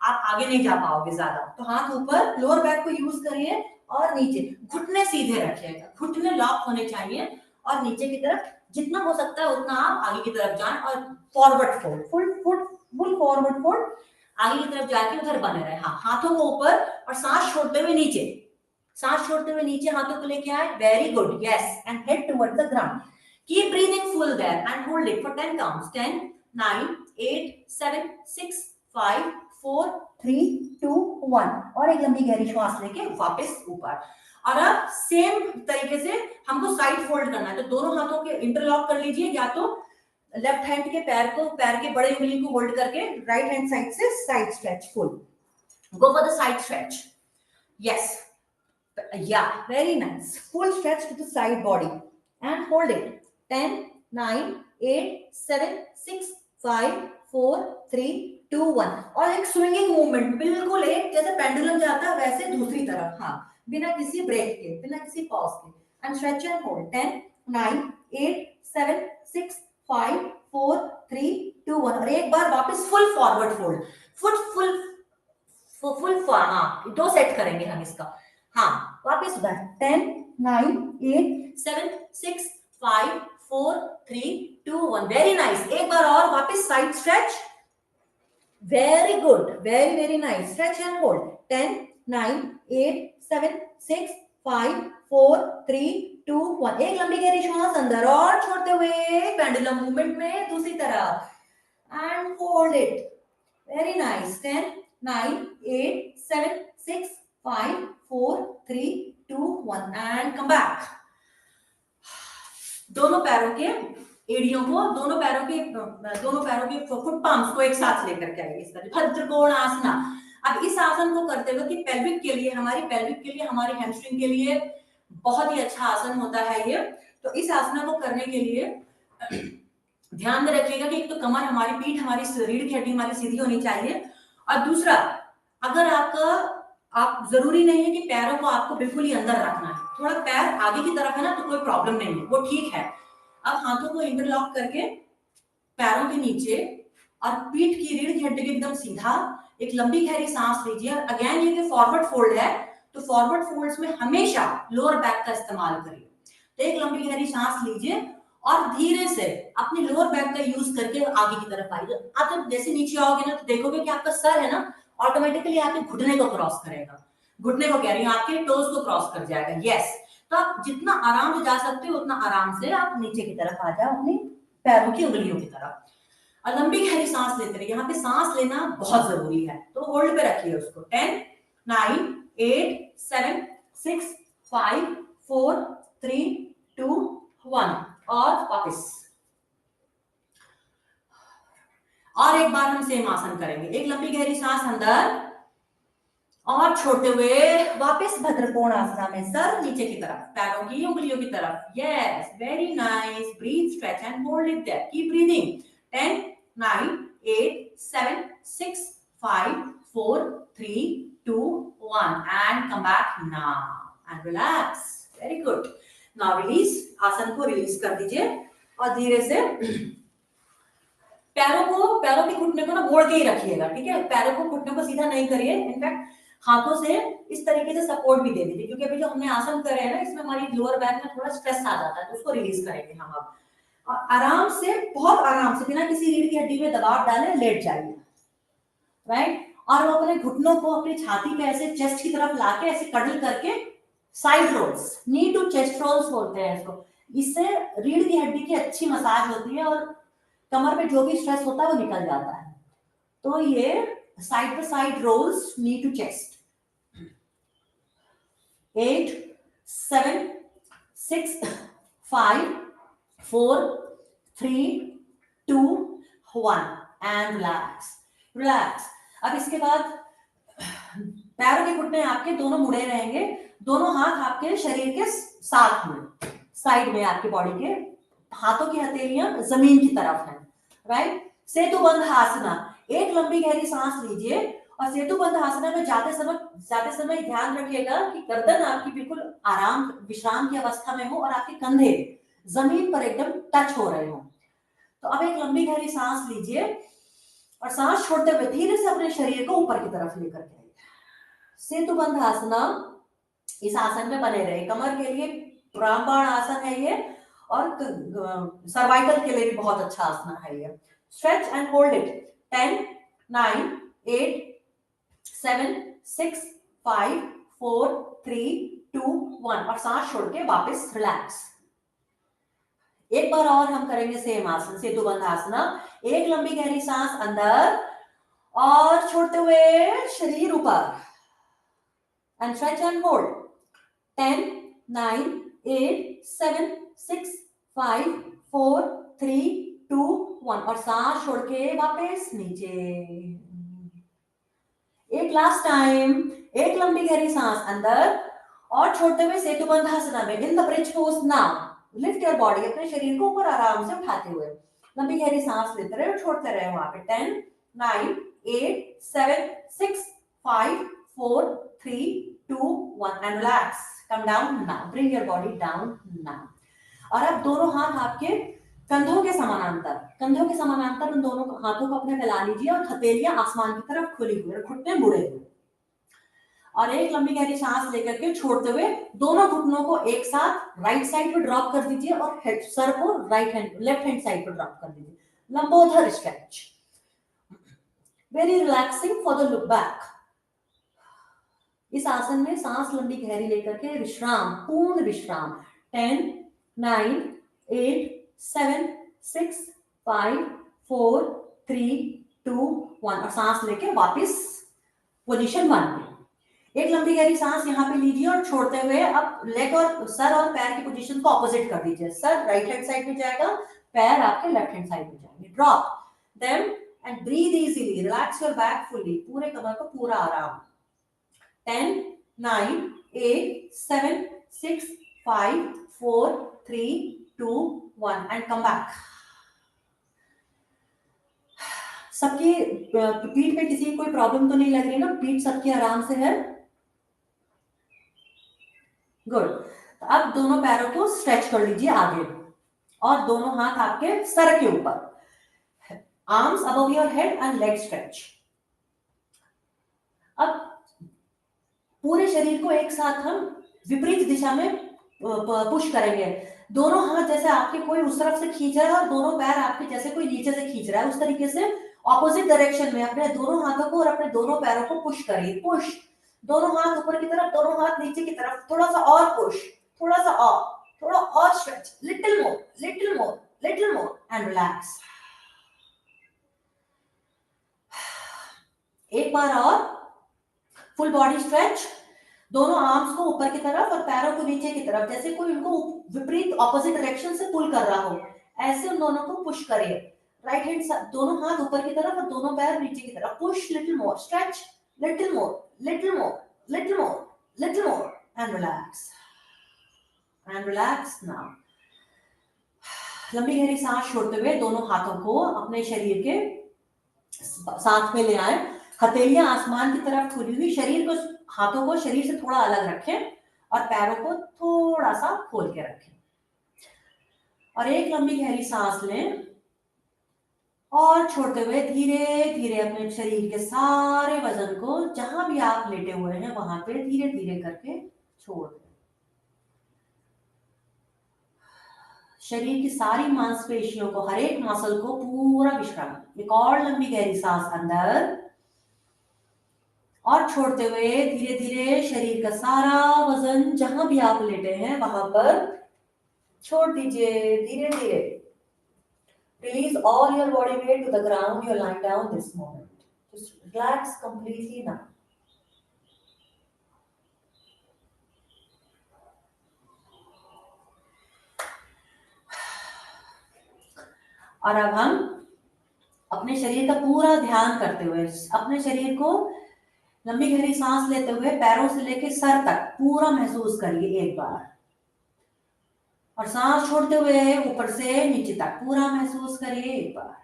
आप आगे नहीं जा पाओगे ज्यादा। तो हाथ ऊपर, लोअर बैक को यूज करिए और नीचे घुटने सीधे रखिएगा, घुटने लॉक होने चाहिए और नीचे की तरफ जितना हो सकता है उतना आप आगे की तरफ जाएं और forward fold, full forward fold आगे की तरफ जाके उधर बने रहे। हाँ, हाथों को ऊपर और सांस छोड़ते हुए नीचे, सांस छोड़ते हुए नीचे हाथों को लेके आए। Very good, yes and head towards the ground. Keep breathing full there and hold it for 10 counts. 10, 9, 8, 7, 6, 5, 4, 3, 2, 1 और एक लंबी गहरी श्वास लेके वापस ऊपर। और अब सेम तरीके से हमको साइड फोल्ड करना है। तो दोनों हाथों के इंटरलॉक कर लीजिए, या तो लेफ्ट हैंड के पैर के बड़े उंगली को होल्ड करके राइट हैंड साइड से side stretch full. Go for the side stretch. Yes yeah very nice. Full stretch to the side body and hold it. 10, 9, 8, 7, 6, 5, 4, 3, 2 1 और एक स्विंगिंग मूवमेंट, बिल्कुल एक जैसे पेंडुलम जाता है वैसे दूसरी तरफ, हाँ, बिना किसी ब्रेक के, बिना किसी पॉज के। एंड स्ट्रेच एंड होल्ड 10 9 8 7 6 5 4 3 2 1 और एक बार वापस full forward fold, foot full हाँ, 2 सेट करेंगे हम इसका, हाँ, वापस उधर 10 9 8 7 6 5 4 3 2 1 वेरी नाइस। एक बार और वापस side stretch, very good, very nice. Stretch and hold 10 9 8 7 6 5 4 3 2 1 एक लंबी गहरी श्वास अंदर और छोड़ते हुए पेंडुलम मूवमेंट में दूसरी तरफ and hold it, very nice. 10 9 8 7 6 5 4 3 2 1 and come back. दोनों पैरों के एड़ियों को, दोनों पैरों के फुट पाम्स को एक साथ लेकर के आइए, इस तरह भद्रकोण आसना। अब इस आसन को करते हुए कि पेल्विक के लिए, हमारी हैमस्ट्रिंग के लिए बहुत ही अच्छा आसन होता है ये। तो इस आसना को करने के लिए ध्यान में रखिएगा कि एक तो कमर हमारी, पीठ हमारी, रीढ़ की हड्डी हमारी सीधी होनी चाहिए, और दूसरा अगर आप जरूरी नहीं है कि पैरों को आपको बिल्कुल ही अंदर रखना है, थोड़ा पैर आगे की तरफ है ना तो कोई प्रॉब्लम नहीं है, वो ठीक है। अब हाथों को इंटरलॉक करके पैरों के नीचे और पीठ की रीढ़ की हड्डी के एकदम सीधा एक लंबी गहरी सांस लीजिए। अगेन ये फॉरवर्ड फोल्ड है, तो फॉरवर्ड फोल्ड्स में हमेशा लोअर बैक का इस्तेमाल करिए। तो एक लंबी गहरी सांस लीजिए और धीरे से अपनी लोअर बैक का यूज करके आगे की तरफ आइए। आप जब जैसे नीचे आओगे ना तो देखोगे कि आपका सर है ना ऑटोमेटिकली आपके घुटने को क्रॉस करेगा, घुटने को कह रही हूँ, आपके टोज को क्रॉस कर जाएगा। यस, तो आप जितना आराम से जा सकते हो उतना आराम से आप नीचे की तरफ आ जाओ, अपनी पैरों की उंगलियों की तरफ, और लंबी गहरी सांस लेते रहिए। यहाँ पे सांस लेना बहुत जरूरी है, तो होल्ड पे रखिए उसको। 10 9 8 7 6 5 4 3 2 1 और वापस। और एक बार हम सेम आसन करेंगे, एक लंबी गहरी सांस अंदर और छोड़ते हुए वापस भद्रकोण आसना में, सर नीचे की तरफ, पैरों की उंगलियों की तरफ। Yes, very nice. Breathe, stretch and hold it there, keep breathing. 10 9 8 7 6 5 4 3 2 1 and come back now and relax. Very good. Now release, आसन को रिलीज कर दीजिए और धीरे से पैरों के घुटने को ना मोड़ के ही रखिएगा, ठीक है? पैरों को, घुटने को सीधा नहीं करिए, इनफैक्ट हाथों से इस तरीके से सपोर्ट भी दे दीजिए, क्योंकि अभी जो हमने आसन करे हैं ना इसमें हमारी लोअर बैक में थोड़ा स्ट्रेस आ जाता है, तो उसको रिलीज करेंगे हम अब। और आराम से, बहुत आराम से, बिना किसी रीढ़ की हड्डी में दबाव डाले लेट जाइए, राइट? और वो अपने घुटनों को अपनी छाती पे ऐसे चेस्ट की तरफ लाके ऐसे कडल करके side rolls, knee to chest rolls बोलते हैं इसको। इससे रीढ़ की हड्डी की अच्छी मसाज होती है और कमर पे जो भी स्ट्रेस होता है वो निकल जाता है। तो ये side by side rolls, knee to chest. 8 7 6 5 4 3 2 1 and relax, relax. अब इसके बाद पैरों के घुटने आपके दोनों मुड़े रहेंगे, दोनों हाथ आपके शरीर के साथ में, साइड में आपकी बॉडी के, हाथों की हथेलियां जमीन की तरफ हैं, राइट? सेतुबंध आसना, एक लंबी गहरी सांस लीजिए और सेतुबंध आसना में जाते समय ध्यान रखिएगा कि गर्दन आपकी बिल्कुल आराम, विश्राम की अवस्था में हो और आपके कंधे जमीन पर एकदम टच हो रहे हो। तो अब एक लंबी गहरी सांस लीजिए और सांस छोड़ते हुए धीरे से अपने शरीर को ऊपर की तरफ लेकर के आइए। सेतुबंध आसना, इस आसन में बने रहे। कमर के लिए रामबाण आसन है ये, और सर्वाइकल के लिए भी बहुत अच्छा आसन है ये। Stretch and hold it. 10 9 8 7 6 5 4 3 2 1 और सांस छोड़ के वापस रिलैक्स। एक बार और हम करेंगे सेम आसन, सेतुबंध आसना। एक लंबी गहरी सांस अंदर और छोड़ते हुए शरीर ऊपर, एंड स्ट्रेच एंड होल्ड। 10 9 8 7 6 5 4 3 2 1 और सांस छोड़ के वापस नीचे। एक लास्ट टाइम, एक लंबी गहरी सांस अंदर और छोड़ते हुए सेतुबंध आसना में, in the bridge pose now. Lift your body, अपने शरीर को ऊपर आराम से उठाते हुए लंबी गहरी सांस लेते रहे और छोड़ते रहे वहां पे। 10 9 8, 7, 6, 5, 4, 3, 2, 1 and relax. Come down now. Bring your body down now. और अब दोनों हाथ आपके कंधों के समानांतर उन दोनों हाथों को अपने फैला लीजिए और हथेलियां आसमान की तरफ खुली हुई, घुटने मुड़े हुए, और एक लंबी गहरी सांस लेकर के छोड़ते हुए दोनों घुटनों को एक साथ राइट साइड पे ड्रॉप कर दीजिए और सर को लेफ्ट हैंड साइड पे ड्रॉप कर दीजिए. Lambodar stretch. Very relaxing for the look back. इस आसन में सांस लंबी गहरी लेकर के विश्राम, पूर्ण विश्राम. 10, 9, 8, 7, 6, 5, 4, 3, 2, 1 और सांस लेके वापस पोजीशन 1 में. एक लंबी गहरी सांस यहाँ पे लीजिए और छोड़ते हुए अब लेग और सर और पैर की पोजीशन को ऑपोजिट कर दीजिए. सर राइट हैंड साइड में जाएगा, पैर आपके लेफ्ट हैंड साइड में जाएंगे. Drop them and breathe easily. Relax your back fully. पूरे कमर को पूरा आराम. 10, 9, 8, 7, 6, 5, 4, 3, 2, 1 and come back. सबकी पीठ पे किसी कोई प्रॉब्लम तो नहीं लग रही ना? पीठ सबकी आराम से है? गुड. तो अब दोनों पैरों को स्ट्रेच कर लीजिए आगे और दोनों हाथ आपके सर के ऊपर. Arms above your head and leg stretch. अब पूरे शरीर को एक साथ हम विपरीत दिशा में पुश करेंगे. दोनों हाथ जैसे आपके कोई उस तरफ से खींच रहा है और दोनों पैर आपके जैसे कोई नीचे से खींच रहा है, उस तरीके से ऑपोजिट डायरेक्शन में अपने दोनों हाथों को और अपने दोनों पैरों को पुश करिए. पुश. दोनों हाथ ऊपर की तरफ, दोनों हाथ नीचे की तरफ. थोड़ा सा और पुश, थोड़ा सा और, थोड़ा और stretch. Little more, little more, little more and relax. एक बार और फुल बॉडी स्ट्रेच. दोनों आर्म्स को ऊपर की तरफ और पैरों को नीचे की तरफ, जैसे कोई उनको विपरीत ऑपोजिट डायरेक्शन से पुल कर रहा हो, ऐसे उन दोनों को पुश करिए. राइट हैंड, दोनों हाथ ऊपर की तरफ और दोनों पैर नीचे की तरफ. Push, little more, stretch, little more, little more, little more, little more and relax. And relax now. लंबी गहरी सांस छोड़ते हुए दोनों हाथों को अपने शरीर के साथ में ले आए. हथेलियां आसमान की तरफ खुली हुई. शरीर को, हाथों को शरीर से थोड़ा अलग रखें और पैरों को थोड़ा सा खोल के रखें. और एक लंबी गहरी सांस लें और छोड़ते हुए धीरे धीरे अपने शरीर के सारे वजन को जहां भी आप लेटे हुए हैं वहां पे धीरे धीरे करके छोड़ दें. शरीर की सारी मांसपेशियों को, हर एक मसल को पूरा विश्राम. एक और लंबी गहरी सांस अंदर और छोड़ते हुए धीरे धीरे शरीर का सारा वजन जहां भी आप लेटे हैं वहां पर छोड़ दीजिए. धीरे धीरे release all your body weight to the ground. You're lying down this moment. Just relax completely now. और अब हम अपने शरीर का पूरा ध्यान करते हुए अपने शरीर को लंबी गहरी सांस लेते हुए पैरों से लेकर सर तक पूरा महसूस करिए एक बार. और सांस छोड़ते हुए ऊपर से नीचे तक पूरा महसूस करिए एक बार.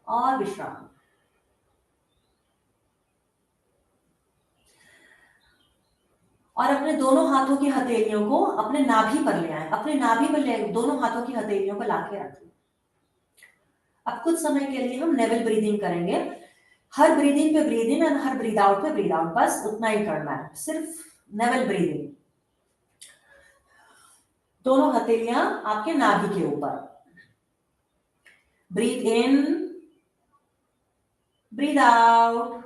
और विश्राम. और अपने दोनों हाथों की हथेलियों को अपने नाभि पर ले आए. अपने नाभि पर ले दोनों हाथों की हथेलियों को लाके रखें. अब कुछ समय के लिए हम नेवल ब्रीदिंग करेंगे. हर ब्रीदिंग पे ब्रीद इन और हर ब्रीद आउट पे ब्रीद आउट. बस उतना ही करना है, सिर्फ नेवल ब्रीदिंग. दोनों हथेलियां आपके नाभि के ऊपर. Breathe in, breathe out.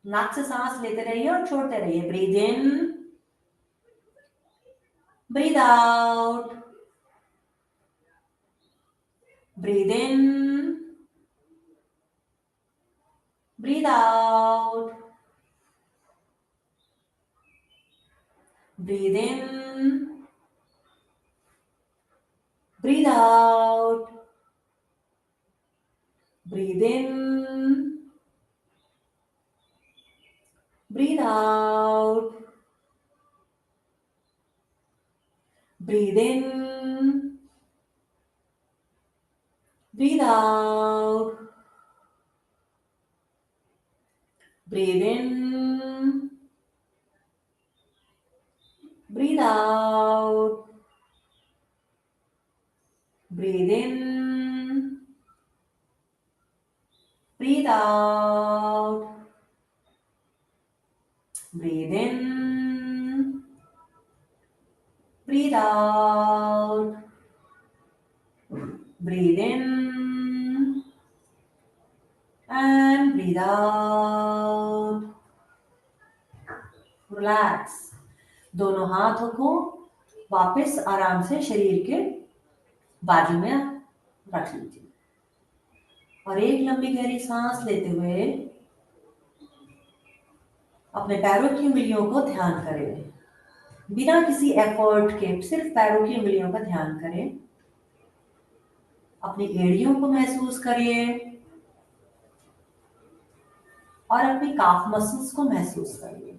नाक से सांस लेते रहिए और छोड़ते रहिए. Breathe in, breathe out. Breathe in, breathe out. Breathe in, breathe out. Breathe in, breathe out. Breathe in, breathe out. Breathe in, breathe out. Breathe in, breathe out. Breathe in, breathe out. Breathe in and breathe out. Relax. दोनों हाथों को वापस आराम से शरीर के बाजू में रख लीजिए और एक लंबी गहरी सांस लेते हुए अपने पैरों की उंगलियों को ध्यान करें। बिना किसी एफर्ट के सिर्फ पैरों की उंगलियों का ध्यान करें। अपनी एड़ियों को महसूस करिए और अपनी काफ मसल्स को महसूस करिए।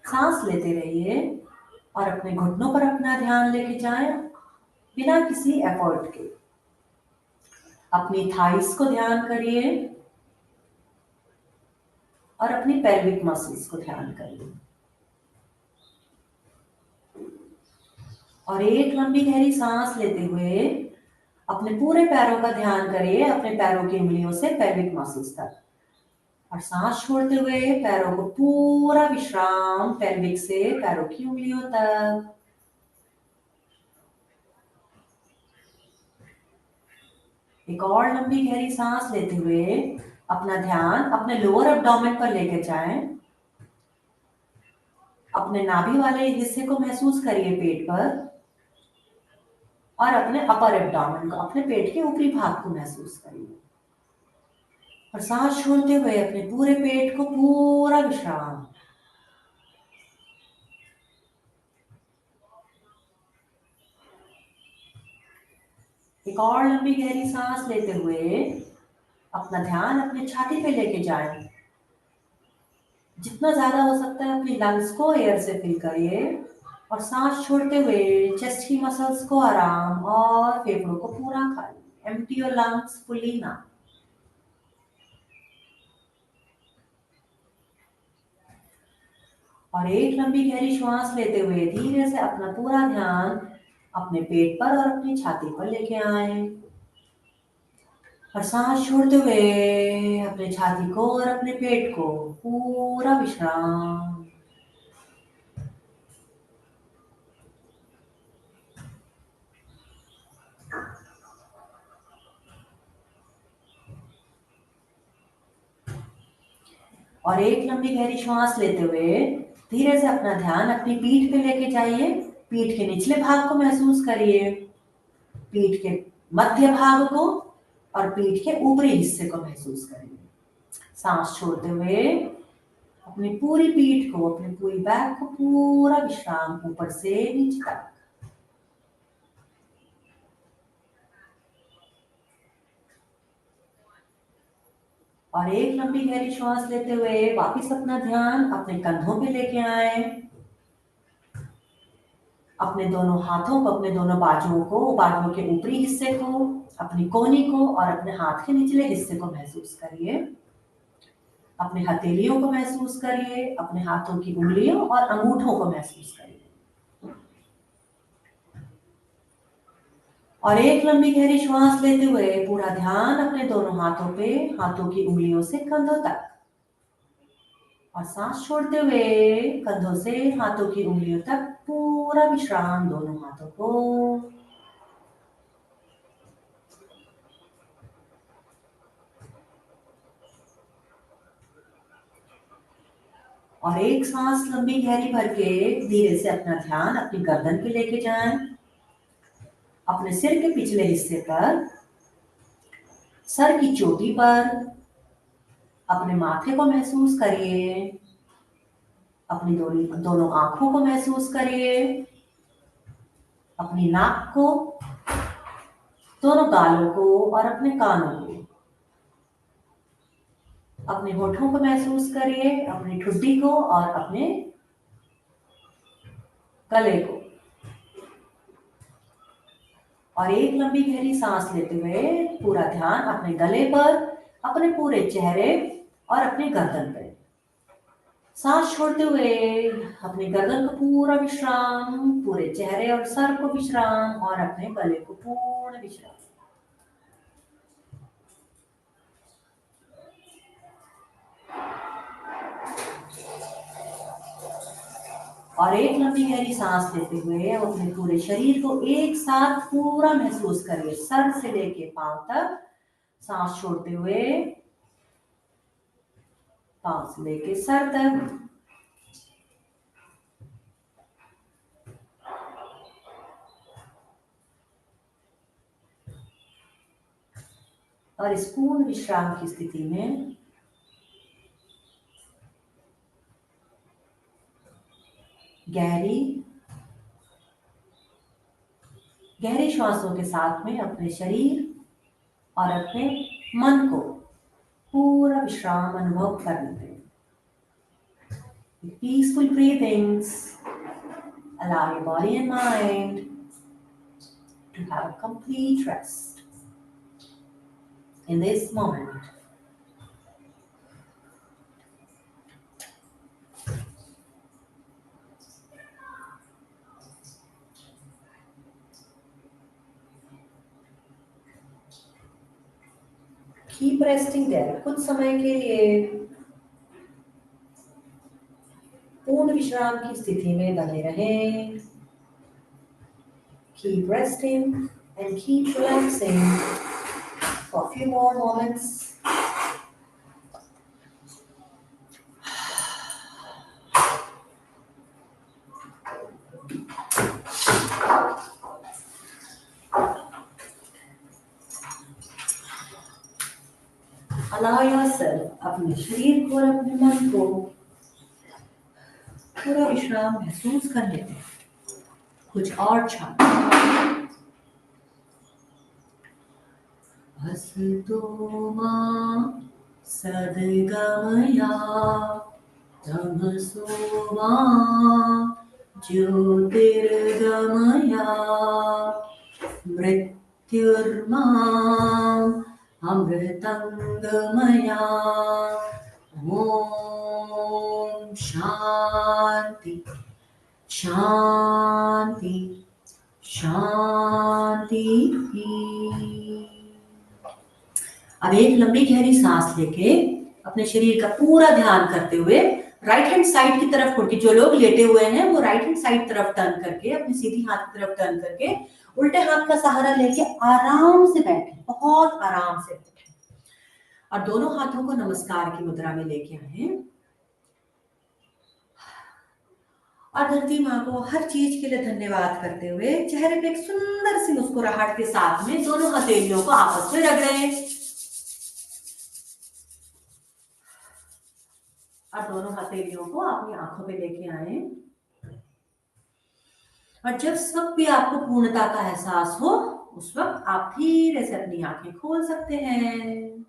सांस लेते रहिए और अपने घुटनों पर अपना ध्यान लेके जाएं बिना किसी एफर्ट के। अपनी थाइस को ध्यान करिए और अपनी पेल्विक मसल्स को ध्यान करिए और एक लंबी गहरी सांस लेते हुए अपने पूरे पैरों का ध्यान करिए, अपने पैरों की उंगलियों से पेल्विक मसल्स तक और सांस छोड़ते हुए पैरों को पूरा विश्राम पेल्विक से पैरों की उंगलियों तक। एक और लंबी गहरी सांस लेते हुए अपना ध्यान अपने लोअर एब्डोमेन पर लेकर जाएं। अपने नाभि वाले हिस्से को महसूस करिए पेट पर और अपने अपर एब्डोमेन को, अपने पेट के ऊपरी भाग को महसूस करिए और सांस छोड़ते हुए अपने पूरे पेट को पूरा विश्राम। एक और लंबी गहरी सांस लेते हुए अपना ध्यान अपने छाती पे लेके जाएं। जितना ज्यादा हो सकता है अपनी लंग्स को एयर से फिल करिए और सांस छोड़ते हुए चेस्ट की मसल्स को आराम और फेफड़ों को पूरा खाली। Empty your lungs fully now. और एक लंबी गहरी श्वास लेते हुए धीरे से अपना पूरा ध्यान अपने पेट पर और अपनी छाती पर लेके आए और सांस छोड़ते हुए अपने छाती को और अपने पेट को पूरा विश्राम। और एक लंबी गहरी श्वास लेते हुए धीरे से अपना ध्यान अपनी पीठ पे लेके जाइए। पीठ के निचले भाग को महसूस करिए, पीठ के मध्य भाग को और पीठ के ऊपरी हिस्से को महसूस करिए। सांस छोड़ते हुए अपनी पूरी पीठ को, अपनी पूरी बैक को पूरा विश्राम ऊपर से नीचे तक। और एक लंबी गहरी श्वास लेते हुए वापस अपना ध्यान अपने कंधों पे लेके आए। अपने दोनों हाथों को, अपने दोनों बाजुओं को, बाजुओं के ऊपरी हिस्से को, अपनी कोहनी को और अपने हाथ के निचले हिस्से को महसूस करिए। अपने हथेलियों को महसूस करिए, अपने हाथों की उंगलियों और अंगूठों को महसूस करिए। और एक लंबी गहरी श्वास लेते हुए पूरा ध्यान अपने दोनों हाथों पे, हाथों की उंगलियों से कंधों तक और सांस छोड़ते हुए कंधों से हाथों की उंगलियों तक पूरा विश्राम दोनों हाथों को। और एक सांस लंबी गहरी भर के धीरे से अपना ध्यान अपनी गर्दन पे लेके जाएं। अपने सिर के पिछले हिस्से पर, सर की चोटी पर अपने माथे को महसूस करिए। अपनी दोनों आंखों को महसूस करिए, अपनी नाक को, दोनों गालों को और अपने कानों को। अपने होठों को महसूस करिए, अपनी ठुड्डी को और अपने गले को। और एक लंबी गहरी सांस लेते हुए पूरा ध्यान अपने गले पर, अपने पूरे चेहरे और अपने गर्दन पे सांस छोड़ते हुए अपने गर्दन को पूरा विश्राम, पूरे चेहरे और सर को विश्राम और अपने गले को पूर्ण विश्राम। और एक लंबी गहरी सांस लेते हुए अपने पूरे शरीर को एक साथ पूरा महसूस करिए, सर से लेके पांव तक। सांस छोड़ते हुए पांव से लेके सर तक। और इस पूर्ण विश्राम की स्थिति में गहरी श्वासों के साथ में अपने शरीर और अपने मन को पूरा विश्राम अनुभव करने दें। Peaceful breathings allow your body and mind to have a complete rest in this moment. Keep resting there. कुछ समय के लिए पूर्ण विश्राम की स्थिति में बने रहें। Keep resting and keep relaxing for a few more moments. Allow yourself, अपने शरीर को और अपने मन को पूरा विश्राम महसूस करने दें। कुछ और क्षण। हसतो मां सद्गमया तमसो मां ज्योतिर्गमया मृत्युर्माम् अमृतंगमया। ओम शांति शांति शांति। अब एक लंबी गहरी सांस लेके अपने शरीर का पूरा ध्यान करते हुए राइट हैंड साइड की तरफ मुड़ के, जो लोग लेटे हुए हैं वो राइट हैंड साइड तरफ टर्न करके, अपनी सीधी हाथ की तरफ टर्न करके उल्टे हाथ का सहारा लेके आराम से बैठे, बहुत आराम से बैठे और दोनों हाथों को नमस्कार की मुद्रा में लेके आए और धरती माँ को हर चीज के लिए धन्यवाद करते हुए चेहरे पे एक सुंदर सी मुस्कुराहट के साथ में दोनों हथेलियों को आपस में रगड़े और दोनों हथेलियों को अपनी आंखों पे लेके आए। और जब सब भी आपको पूर्णता का एहसास हो उस वक्त आप धीरे से अपनी आंखें खोल सकते हैं।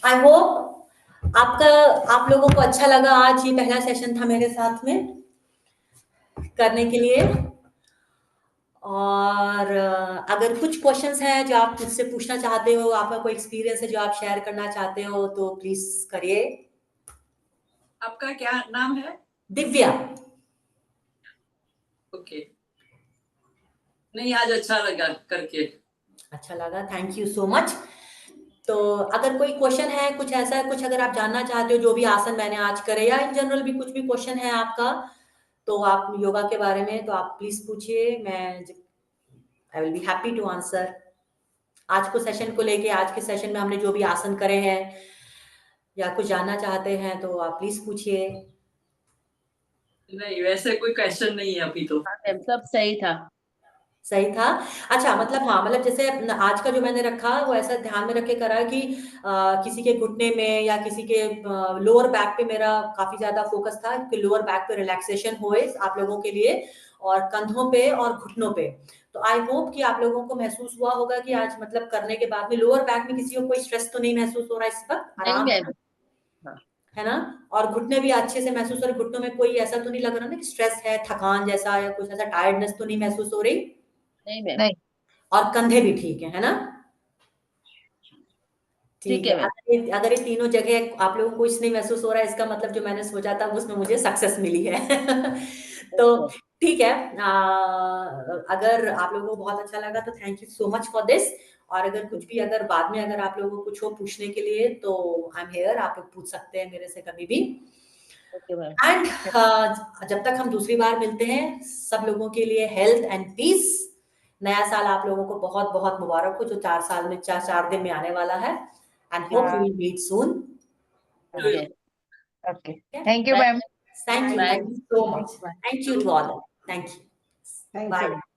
आई होप आप लोगों को अच्छा लगा। आज ये पहला सेशन था मेरे साथ में करने के लिए। और अगर कुछ क्वेश्चंस हैं जो आप मुझसे पूछना चाहते हो, आपका कोई एक्सपीरियंस है जो आप शेयर करना चाहते हो तो प्लीज करिए। आपका क्या नाम है? दिव्या। ओके। नहीं, आज अच्छा लगा करके। अच्छा लगा, थैंक यू सो मच। तो अगर कोई क्वेश्चन है, कुछ ऐसा है, कुछ अगर आप जानना चाहते हो जो भी आसन मैंने आज करे या इन जनरल भी कुछ भी क्वेश्चन है आपका तो आप योगा के बारे में तो आप प्लीज पूछिए। मैं I will be happy to answer. आज को सेशन को लेके, आज के सेशन में हमने जो भी आसन करे हैं या कुछ जानना चाहते हैं तो आप प्लीज पूछिए। नहीं, वैसे कोई क्वेश्चन नहीं है अभी तो। सब सही था। सही था। अच्छा, मतलब हाँ, मतलब जैसे आज का जो मैंने रखा वो ऐसा ध्यान में रख के करा कि किसी के घुटने में या किसी के लोअर बैक पे मेरा काफी ज्यादा फोकस था कि लोअर बैक पे रिलैक्सेशन होए आप लोगों के लिए और कंधों पे और घुटनों पे। तो आई होप कि आप लोगों को महसूस हुआ होगा कि आज मतलब करने के बाद में लोअर बैक में किसी को कोई स्ट्रेस तो नहीं महसूस हो रहा है इस वक्त? आराम नहीं है। से। हाँ। है ना, और घुटने भी अच्छे से महसूस हो रहे, घुटनों में कोई ऐसा तो नहीं लग रहा ना कि स्ट्रेस है, थकान जैसा या कुछ ऐसा टायर्डनेस तो नहीं महसूस हो रही, नहीं मैम, नहीं, और कंधे भी ठीक है ना? ठीक ठीक है है। मैम। अगर ये तीनों जगह आप लोगों को कुछ नहीं महसूस हो रहा है, इसका मतलब जो मैंने सोचा था उसमें मुझे सक्सेस मिली है। तो अच्छा, ठीक है, अगर आप लोगों को बहुत अच्छा लगा तो thank you so much for this. और अगर कुछ भी, अगर बाद में अगर आप लोगों को कुछ हो पूछने के लिए तो आई एम हियर, आप लोग पूछ सकते हैं मेरे से कभी भी। Okay ma'am. एंड जब तक हम दूसरी बार मिलते हैं, सब लोगों के लिए हेल्थ एंड पीस। नया साल आप लोगों को बहुत बहुत मुबारक हो, जो 4 साल में 4 दिन में आने वाला है। And hope we will meet soon. Okay, okay, thank you Bye. Ma'am. Thank you Bye. so much. Bye. Thank you to all. Thank you. Thank Bye. you.